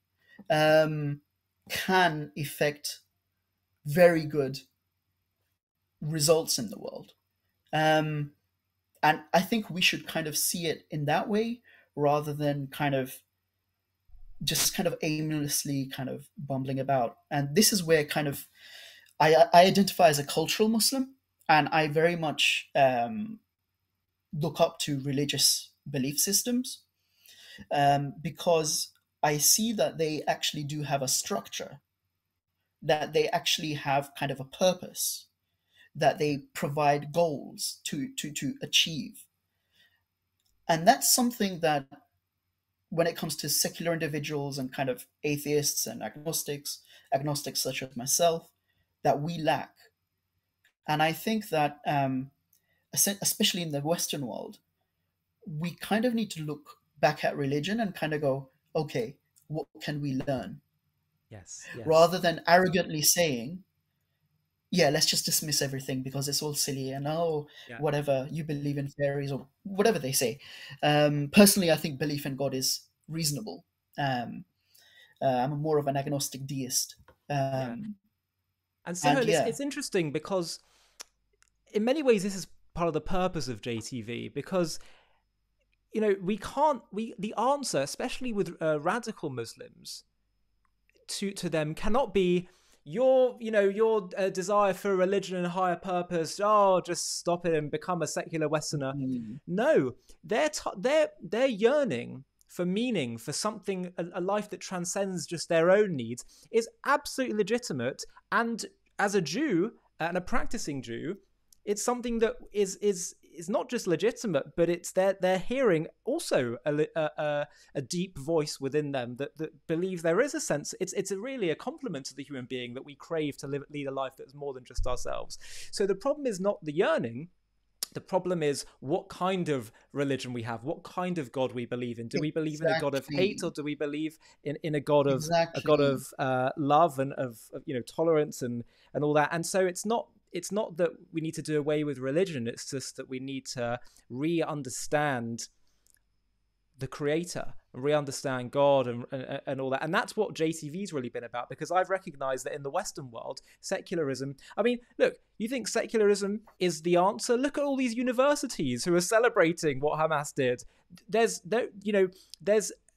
um, can effect very good results in the world. Um, and I think we should kind of see it in that way rather than kind of just kind of aimlessly kind of bumbling about. And this is where kind of I identify as a cultural Muslim, and I very much look up to religious belief systems, because I see that they actually do have a structure, that they actually have kind of a purpose, that they provide goals to achieve. And that's something that, when it comes to secular individuals and kind of atheists and agnostics such as myself, that we lack. And I think that, especially in the Western world, we kind of need to look back at religion and kind of go, okay, what can we learn? Yes, yes, Rather than arrogantly saying, yeah, let's just dismiss everything because it's all silly and, oh, yeah, whatever, you believe in fairies or whatever they say. Personally, I think belief in God is reasonable. Um, I'm more of an agnostic deist. yeah. Um, And and Sohail, yeah, it's interesting because in many ways this is part of the purpose of JTV, because we can't we the answer, especially with radical Muslims, to them cannot be your desire for religion and higher purpose. Oh, just stop it and become a secular Westerner. mm, No, they're yearning for meaning, for something, a life that transcends just their own needs, is absolutely legitimate. And as a Jew and a practicing Jew, it's something that is not just legitimate, but it's they're hearing also a deep voice within them that believes there is a sense. It's really a compliment to the human being that we crave to lead a life that's more than just ourselves. So the problem is not the yearning. The problem is what kind of religion we have, what kind of God we believe in. Do we believe in a God of hate, or exactly, do we believe in a God of exactly. love and of tolerance and all that? And so it's not that we need to do away with religion. It's just that we need to re-understand the creator and re-understand God and all that. And that's what JTV's really been about, because I've recognized that in the Western world, secularism, I mean, look, you think secularism is the answer? Look at all these universities who are celebrating what Hamas did. There's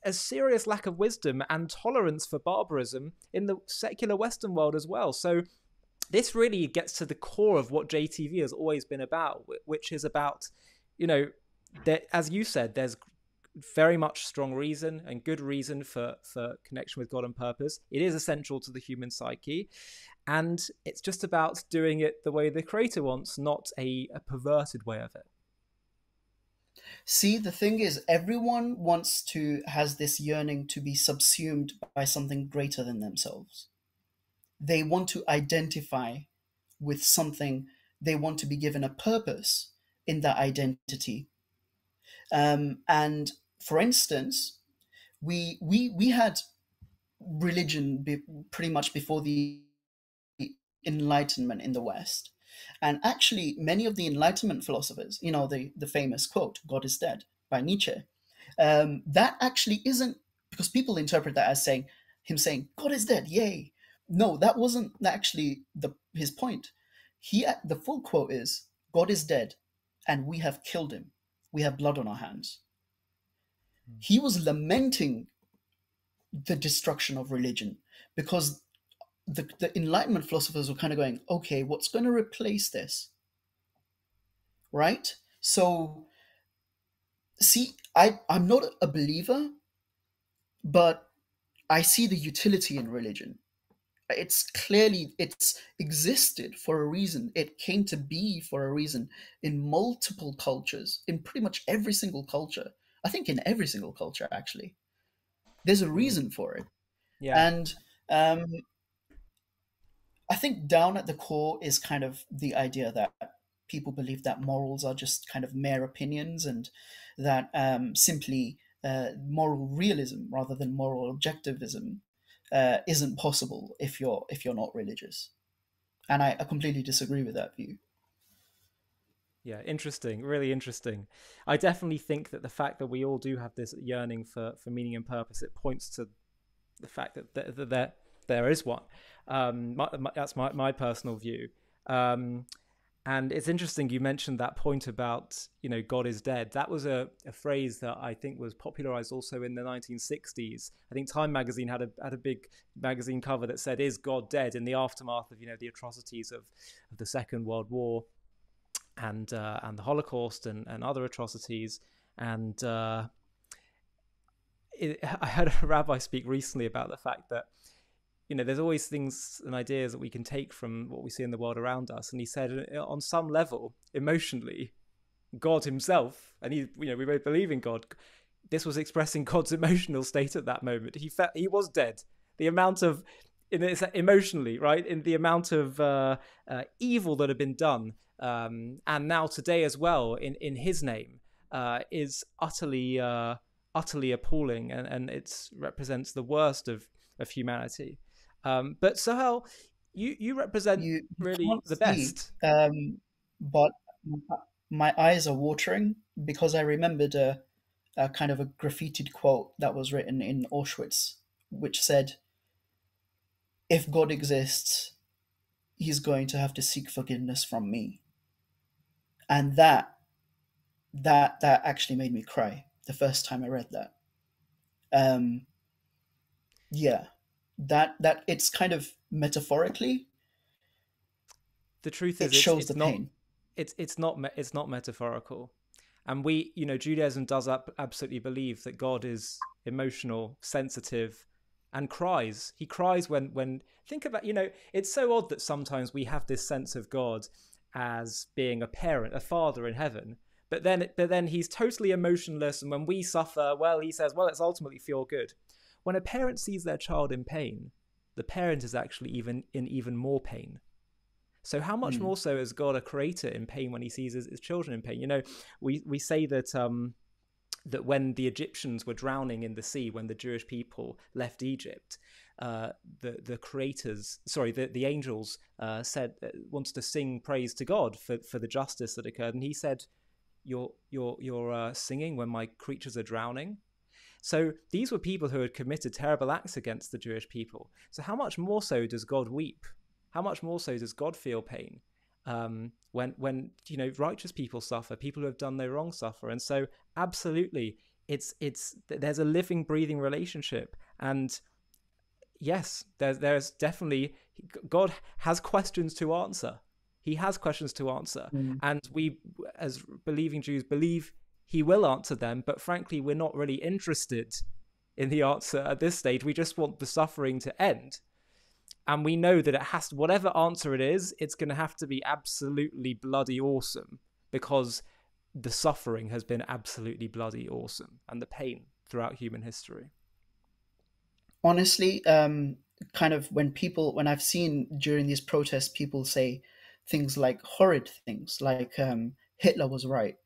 a serious lack of wisdom and tolerance for barbarism in the secular Western world as well. So this really gets to the core of what JTV has always been about, which is about, as you said, there's very much strong reason and good reason for connection with God and purpose. It is essential to the human psyche, and it's just about doing it the way the creator wants, not a perverted way of it. See, the thing is, everyone has this yearning to be subsumed by something greater than themselves. They want to identify with something, they want to be given a purpose in that identity. And for instance, we had religion pretty much before the Enlightenment in the West. And actually, many of the Enlightenment philosophers, the famous quote, God is dead, by Nietzsche, that actually isn't, because people interpret that as him saying, God is dead, yay. No, that wasn't actually his point. The full quote is, God is dead, and we have killed him. We have blood on our hands. He was lamenting the destruction of religion, because the Enlightenment philosophers were kind of going, okay, what's going to replace this? Right? So, see, I'm not a believer, but I see the utility in religion. It's existed for a reason. It came to be for a reason in multiple cultures, in pretty much every single culture. I think in every single culture, actually. There's a Mm. reason for it. Yeah. And Um, I think down at the core is kind of the idea that people believe that morals are just kind of mere opinions, and that simply moral realism rather than moral objectivism isn't possible if you're not religious. And I completely disagree with that view. Yeah, interesting, really interesting. I definitely think that the fact that we all do have this yearning for meaning and purpose, it points to the fact that there is one. That's my personal view. Um, and it's interesting you mentioned that point about, God is dead. That was a phrase that I think was popularized also in the 1960s. I think Time magazine had a big magazine cover that said, "Is God dead?" in the aftermath of the atrocities of the Second World War and the Holocaust and other atrocities. And I heard a rabbi speak recently about the fact that there's always things and ideas that we can take from what we see in the world around us. And he said, on some level, emotionally, God himself, and we both believe in God. This was expressing God's emotional state at that moment. He felt he was dead. The amount of emotionally, right, in the amount of evil that had been done, and now today as well, in His name, is utterly appalling, and it represents the worst of humanity. But Sohail, you represent You really can't the see, best. but my eyes are watering because I remembered a kind of a graffitied quote that was written in Auschwitz, which said, "If God exists, He's going to have to seek forgiveness from me." And that actually made me cry the first time I read that. Um, yeah, that it's kind of metaphorically, The truth is, it it's shows it's the not pain. it's not metaphorical. And Judaism does absolutely believe that God is emotional, sensitive, and cries. He cries when think about, it's so odd that sometimes we have this sense of God as being a parent, a father in heaven, but then he's totally emotionless, and when we suffer, well, he says, well, it's ultimately for your good. When a parent sees their child in pain, the parent is actually even more pain. So how much Mm, more so is God a creator in pain when he sees his children in pain? We say that when the Egyptians were drowning in the sea, when the Jewish people left Egypt, the creators, sorry, the angels said wanted to sing praise to God for the justice that occurred, and he said, "You're singing when my creatures are drowning." So these were people who had committed terrible acts against the Jewish people. So how much more so does God weep? How much more so does God feel pain when righteous people suffer, people who have done no wrong suffer? And so absolutely, it's there's a living, breathing relationship. And yes, there's definitely, God has questions to answer. He has questions to answer, mm, and we, as believing Jews, believe he will answer them. But frankly, we're not really interested in the answer at this stage. We just want the suffering to end, and we know that it has to, whatever answer it is, it's going to have to be absolutely bloody awesome, because the suffering has been absolutely bloody awesome, and the pain throughout human history. honestly, kind of when I've seen during these protests, people say things like horrid things, like Hitler was right.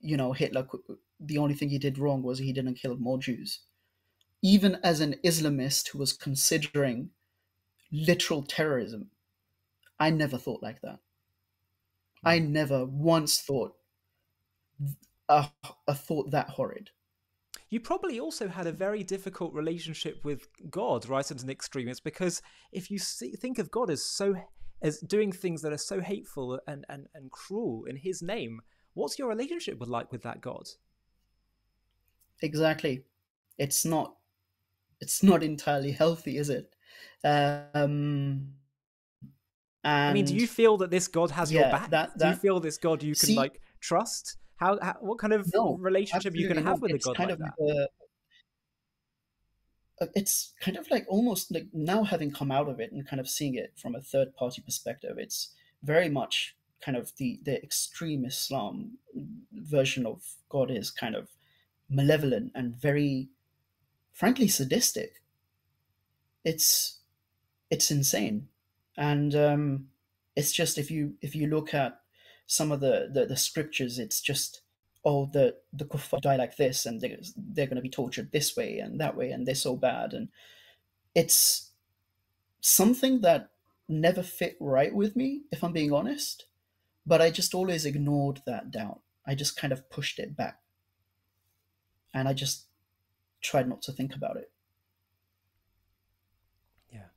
The only thing he did wrong was he didn't kill more Jews. Even as an Islamist who was considering literal terrorism, I never thought like that. I Mm. never once thought a, a thought that horrid. You probably also had a very difficult relationship with God, right, as an extremist, because if you think of God as doing things that are so hateful and cruel in His name, what's your relationship with that God? Exactly. It's not. It's not entirely healthy, is it? Um, I mean, do you and feel that this God has your yeah, back? that Do you that feel this God you can see, trust? How what kind of no, relationship you can absolutely have not. with a It's God kind like of like that? it's kind of like almost like now having come out of it and kind of seeing it from a third party perspective. It's very much kind of the extreme Islam version of God is kind of malevolent and very frankly sadistic. It's it's insane. And it's just, if you look at some of the scriptures, it's just, oh, the kuffar die like this, and they're going to be tortured this way and that way, and they're so bad. And it's something that never fit right with me, if I'm being honest. But I just always ignored that doubt. I just kind of pushed it back, and I just tried not to think about it. Yeah.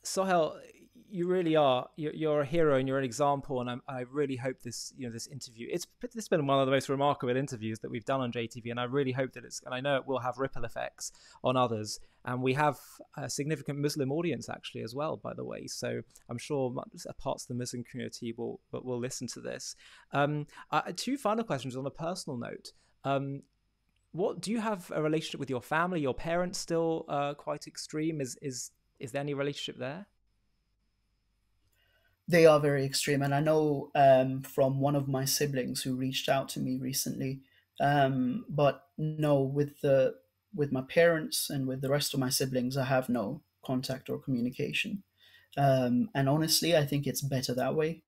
Sohail, you really are. You're a hero and you're an example. And I really hope this, this interview. It's been one of the most remarkable interviews that we've done on JTV, and I really hope that and I know it will have ripple effects on others. And we have a significant Muslim audience actually as well, by the way. So I'm sure parts of the Muslim community will listen to this. Two final questions on a personal note. What do you have a relationship with your family? Your parents still quite extreme? Is there any relationship there? They are very extreme, and I know from one of my siblings who reached out to me recently. But no, with my parents and with the rest of my siblings, I have no contact or communication. And honestly, I think it's better that way,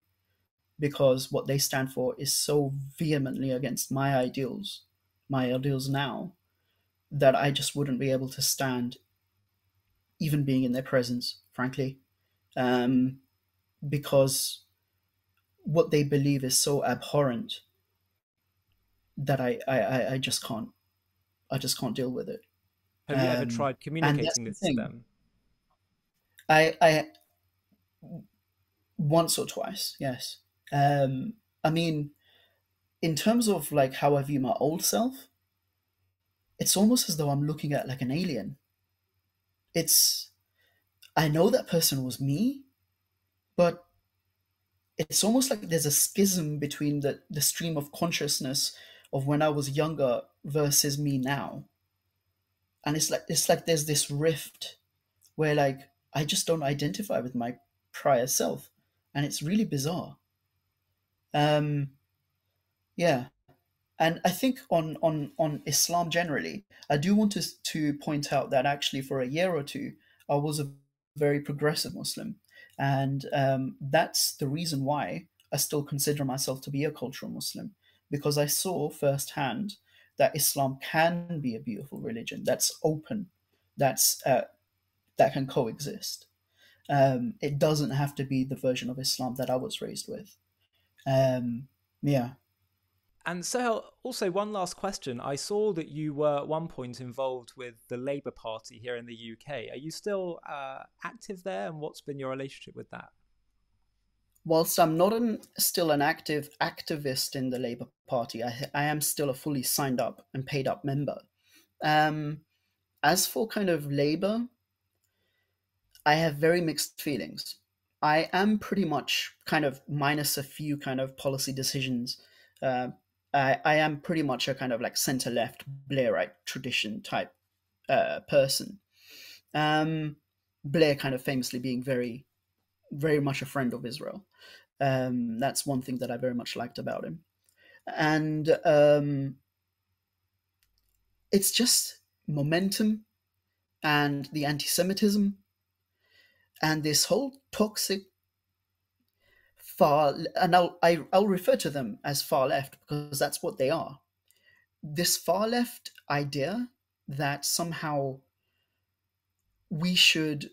because what they stand for is so vehemently against my ideals now, that I just wouldn't be able to stand even being in their presence, frankly, um, because what they believe is so abhorrent that I just can't deal with it. Have you ever tried And that's communicating the this to thing. them? I once or twice, yes. I mean, in terms of like how I view my old self, it's almost as though I'm looking at like an alien. It's I know that person was me, but it's almost like there's a schism between the stream of consciousness of when I was younger versus me now. And it's like there's this rift where like I just don't identify with my prior self, and it's really bizarre. Um, yeah, and I think on Islam generally, I do want to point out that actually for a year or two, I was a very progressive Muslim, and that's the reason why I still consider myself to be a cultural Muslim, because I saw firsthand that Islam can be a beautiful religion that's open, that's that can coexist. It doesn't have to be the version of Islam that I was raised with. Um, yeah. And so, also one last question. I saw that you were at one point involved with the Labour Party here in the UK. Are you still active there, and what's been your relationship with that? Whilst I'm not still an active activist in the Labour Party, I am still a fully signed up and paid up member. Um, as for kind of Labour, I have very mixed feelings. I am pretty much kind of, minus a few kind of policy decisions. Uh, I am pretty much a kind of like centre left Blairite tradition type person. Um, Blair kind of famously being very, very much a friend of Israel. That's one thing that I very much liked about him. And it's just momentum and the anti Semitism and this whole toxic far, and I'll refer to them as far left because that's what they are. This far left idea that somehow we should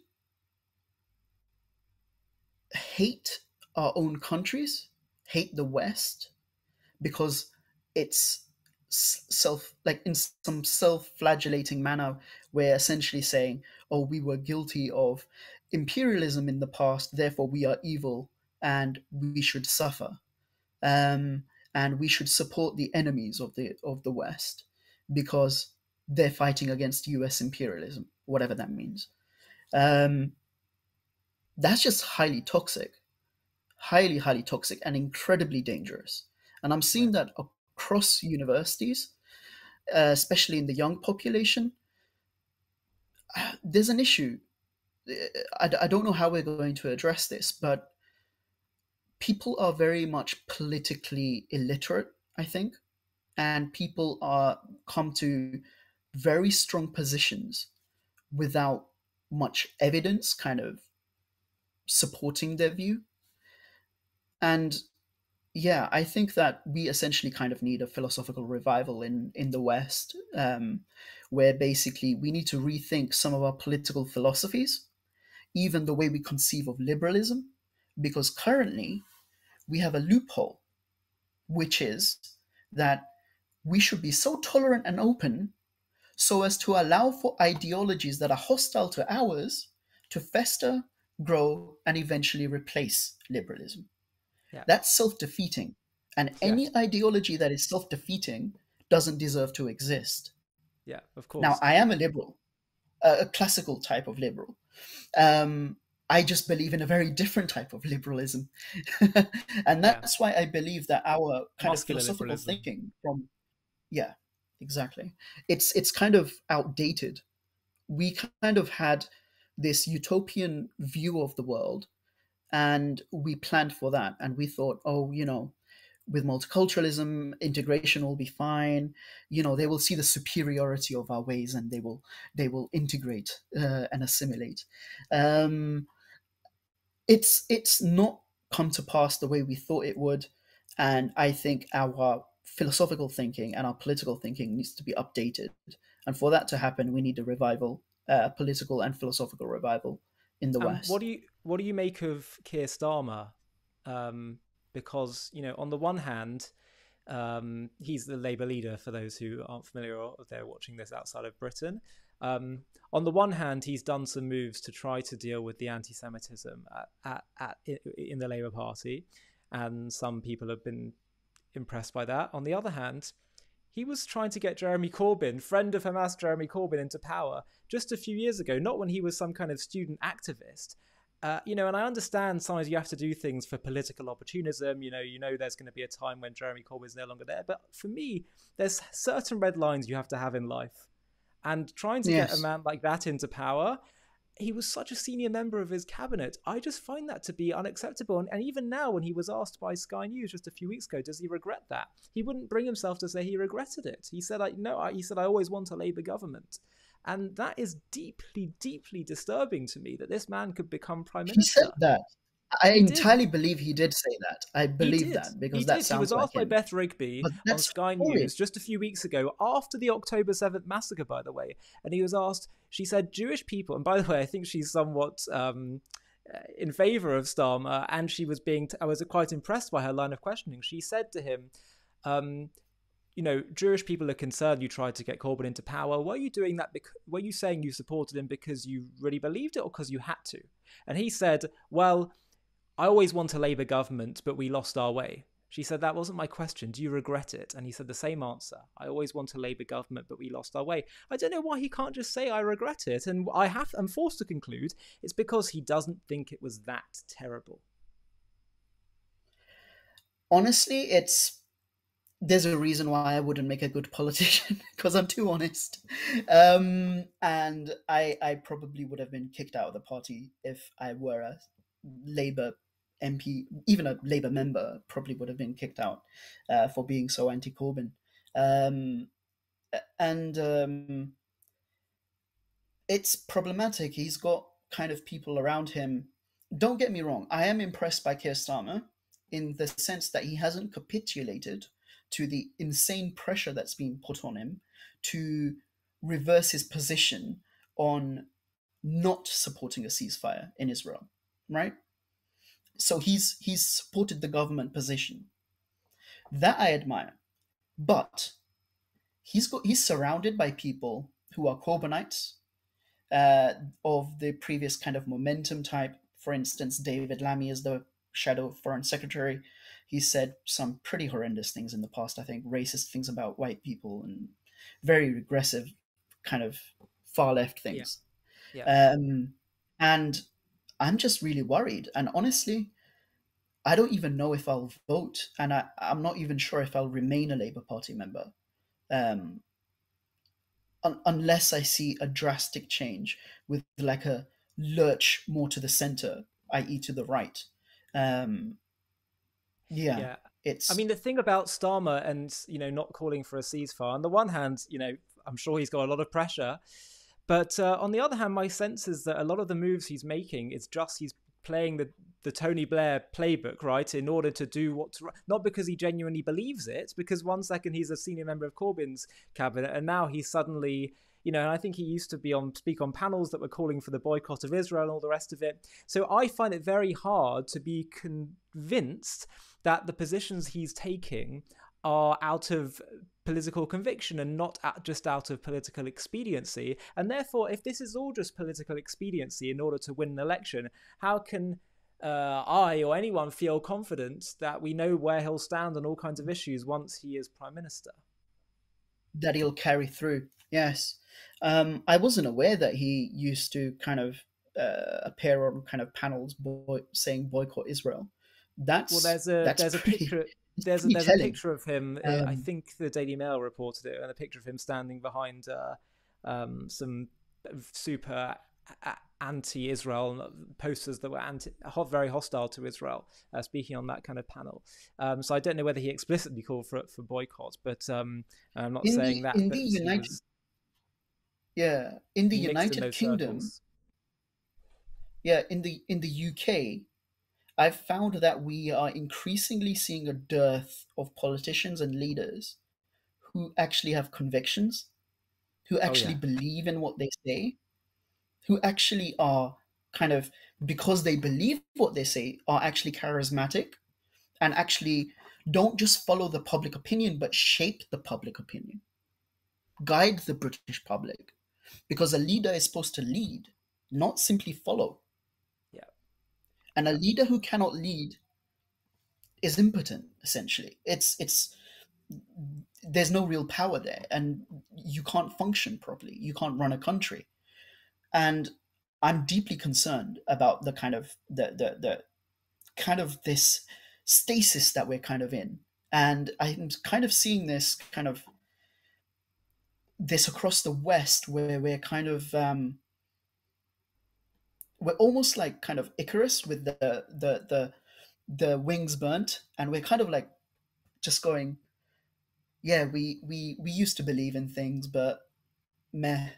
hate our own countries, hate the West, because it's self, like in some self-flagellating manner, we're essentially saying, oh, we were guilty of imperialism in the past, therefore we are evil and we should suffer, um, and we should support the enemies of the West because they're fighting against US imperialism, whatever that means. um, that's just highly toxic, highly toxic and incredibly dangerous. And I'm Yeah. seeing that across universities, especially in the young population. There's an issue. I don't know how we're going to address this, but people are very much politically illiterate, I think, and people are come to very strong positions without much evidence kind of supporting their view. And yeah, I think that we essentially kind of need a philosophical revival in the West, where basically we need to rethink some of our political philosophies, even the way we conceive of liberalism, because currently we have a loophole, which is that we should be so tolerant and open so as to allow for ideologies that are hostile to ours to fester, grow, and eventually replace liberalism. Yeah. That's self defeating. And Yes. any ideology that is self defeating doesn't deserve to exist. Yeah. Of Now, course. I am a liberal, a classical type of liberal. Um, I just believe in a very different type of liberalism. And Yeah. that's why I believe that our kind of Muscular philosophical liberalism. thinking from, yeah, exactly. It's kind of outdated. We kind of had this utopian view of the world, and we planned for that, and we thought, oh, with multiculturalism, integration will be fine. They will see the superiority of our ways, and they will integrate and assimilate. um, it's not come to pass the way we thought it would, and I think our philosophical thinking and our political thinking needs to be updated. And for that to happen, we need a revival, political and philosophical revival in the What West. do you make of Keir Starmer? Um, because on the one hand, he's the Labour leader. For those who aren't familiar or they're watching this outside of Britain, on the one hand, he's done some moves to try to deal with the anti-Semitism in the Labour Party, and some people have been impressed by that. On the other hand, he was trying to get Jeremy Corbyn, friend of Hamas Jeremy Corbyn, into power just a few years ago, not when he was some kind of student activist. And I understand sometimes you have to do things for political opportunism. There's going to be a time when Jeremy Corbyn's no longer there. But for me, there's certain red lines you have to have in life. And trying to get a Yes. man like that into power, he was such a senior member of his cabinet. I just find that to be unacceptable. And even now, when he was asked by Sky News just a few weeks ago, does he regret that? He wouldn't bring himself to say he regretted it. He said, "No." He said, "I always want a Labour government." And that is deeply, deeply disturbing to me that this man could become prime He said minister. that. I He did. entirely believe he did say that. I He believe did. that He because that did. He was sounds like asked by him. Beth Rigby But on that's Sky horrid. News just a few weeks ago, after the October 7th massacre, by the way. And he was asked, she said, Jewish people, and by the way, I think she's somewhat in favor of Starmer, and I was quite impressed by her line of questioning. She said to him, um, Jewish people are concerned you tried to get Corbyn into power. Were you doing that? Were you saying you supported him because you really believed it or because you had to? And he said, well, I always want a Labour government, but we lost our way. She said, that wasn't my question. Do you regret it? And he said the same answer. I always want a Labour government, but we lost our way. I don't know why he can't just say I regret it. And I'm forced to conclude it's because he doesn't think it was that terrible. Honestly, there's a reason why I wouldn't make a good politician because I'm too honest. And I probably would have been kicked out of the party if I were a Labour MP, even a Labour member probably would have been kicked out for being so anti-Corbyn. Um, and it's problematic. He's got kind of people around him. Don't get me wrong, I am impressed by Keir Starmer in the sense that he hasn't capitulated to the insane pressure that's being put on him to reverse his position on not supporting a ceasefire in Israel, right? So he's supported the government position. That I admire. But he's surrounded by people who are Corbynites, of the previous kind of momentum type. For instance, David Lammy is the shadow foreign secretary. He said some pretty horrendous things in the past, I think, racist things about white people and very regressive kind of far left Yeah. things. Yeah. Um, and I'm just really worried. And honestly, I don't even know if I'll vote, and I'm not even sure if I'll remain a Labour Party member. Um, unless I see a drastic change with like a lurch more to the center, i.e., to the right. Um, yeah, Yeah. I it's mean, the thing about Starmer and, not calling for a ceasefire, on the one hand, I'm sure he's got a lot of pressure. But on the other hand, my sense is that a lot of the moves he's making is just he's playing the Tony Blair playbook, right, in order to do what's right. Not because he genuinely believes it, because one second he's a senior member of Corbyn's cabinet, and now he's suddenly, and I think he used to speak on panels that were calling for the boycott of Israel and all the rest of it. So I find it very hard to be convinced that the positions he's taking are out of political conviction and not just out of political expediency. And therefore, if this is all just political expediency in order to win an election, how can I or anyone feel confident that we know where he'll stand on all kinds of issues once he is prime minister? That he'll carry through. Yes. I wasn't aware that he used to kind of appear on kind of panels saying boycott Israel. Well, That's there's a pretty picture. it's pretty There's a telling. picture of him. I Um, think the Daily Mail reported it, and a picture of him standing behind some super anti-Israel posters that were very hostile to Israel, speaking on that kind of panel. So I don't know whether he explicitly called for boycott, but I'm not saying that. in the But he United was in the he mixed in United those Kingdom, circles. in the UK, I've found that we are increasingly seeing a dearth of politicians and leaders who actually have convictions, who Oh actually yeah, believe in what they say, who actually are kind of, because they believe what they say, are actually charismatic and actually don't just follow the public opinion but shape the public opinion, guide the British public, because a leader is supposed to lead, not simply follow. yeah, And a leader who cannot lead is impotent, essentially. It's there's no real power there, and you can't function properly, you can't run a country. And I'm deeply concerned about the kind of the kind of this stasis that we're kind of in. And I'm kind of seeing this across the West, where we're kind of we're almost like kind of Icarus with the wings burnt, and we're kind of like just going, yeah, we used to believe in things, but meh.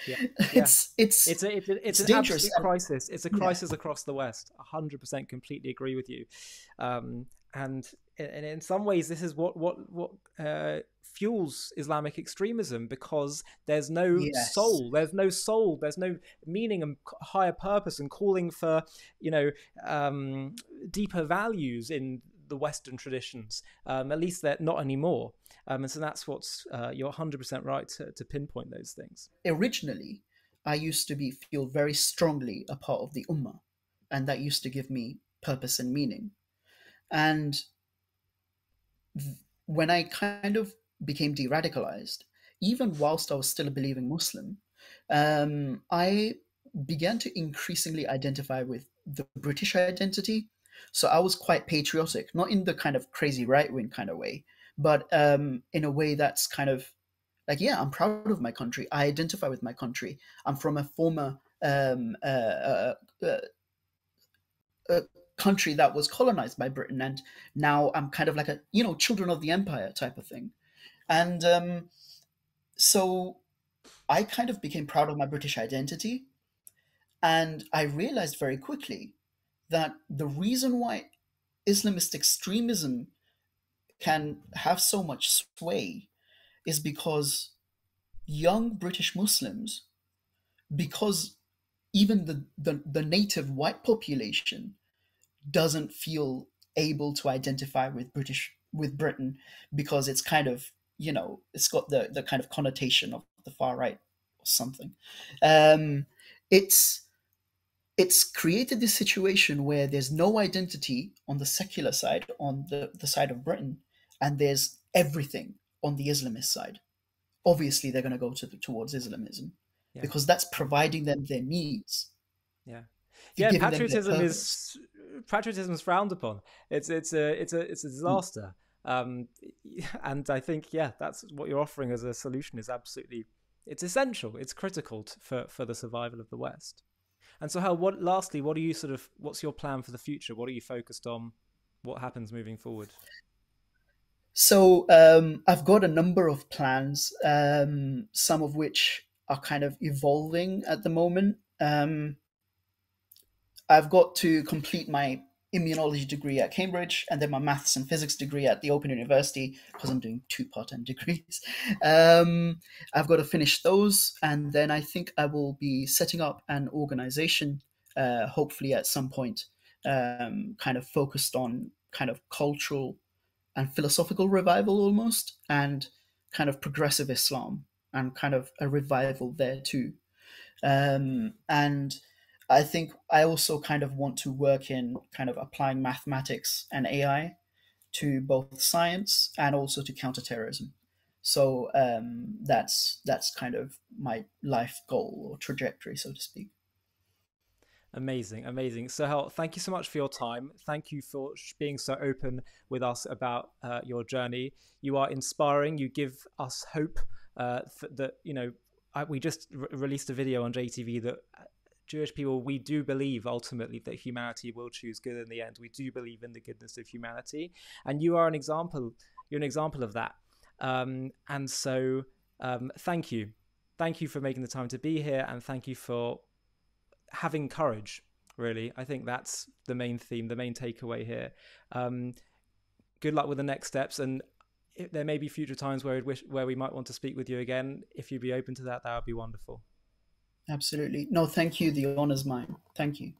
yeah, yeah. It's It's it's an dangerous. absolute And crisis. It's a yeah, crisis across the West. 100% completely agree with you. And in some ways, this is what fuels Islamic extremism, because there's no yes, soul. There's no soul. There's no meaning and higher purpose and calling for you know deeper values in the Western traditions. At least they're not anymore. And so that's what's you're 100% right to pinpoint those things. originally I used to be feel very strongly a part of the ummah, and that used to give me purpose and meaning. And when I kind of became de-radicalized, even whilst I was still a believing Muslim, I began to increasingly identify with the British identity. So I was quite patriotic, not in the kind of crazy right wing kind of way, but in a way that's kind of like, yeah, I'm proud of my country. I identify with my country. I'm from a former uh, country that was colonized by Britain, and now I'm kind of like a children of the empire type of thing. And so I kind of became proud of my British identity, and I realized very quickly that the reason why Islamist extremism can have so much sway is because young British Muslims, because even the native white population doesn't feel able to identify with Britain, because it's kind of, it's got the kind of connotation of the far right or something. Um, it's it's created this situation where there's no identity on the secular side, on the side of Britain, and there's everything on the Islamist side. Obviously, they're going to go towards Islamism Yeah. because that's providing them their needs, Yeah, yeah. giving them their purpose. Patriotism is frowned upon. It's a Mm. disaster. Um, and I think that's what you're offering as a solution is absolutely it's essential. It's critical for the survival of the West. And so, how? What? Lastly, what are you what's your plan for the future? What are you focused on? What happens moving forward? So I've got a number of plans, some of which are kind of evolving at the moment. I've got to complete my immunology degree at Cambridge and then my maths and physics degree at the Open University because I'm doing two part-time degrees. I've got to finish those, and then I think I will be setting up an organization, hopefully at some point, kind of focused on kind of cultural and philosophical revival almost, and kind of progressive Islam, and kind of a revival there too. And I think I also kind of want to work in kind of applying mathematics and AI to both science and also to counterterrorism. So that's kind of my life goal or trajectory, so to speak. Amazing, amazing. Sohail, thank you so much for your time. Thank you for being so open with us about your journey. You are inspiring. You give us hope that, we just released a video on JTV that Jewish people, we do believe ultimately that humanity will choose good in the end. We do believe in the goodness of humanity. And you are an example. You're an example of that. And so thank you. Thank you for making the time to be here, and thank you for having courage, really. I think that's the main theme, the main takeaway here. Good luck with the next steps, and there may be future times where we might want to speak with you again. If you'd be open to that, that would be wonderful. Absolutely. No, thank you. The honor's mine. Thank you.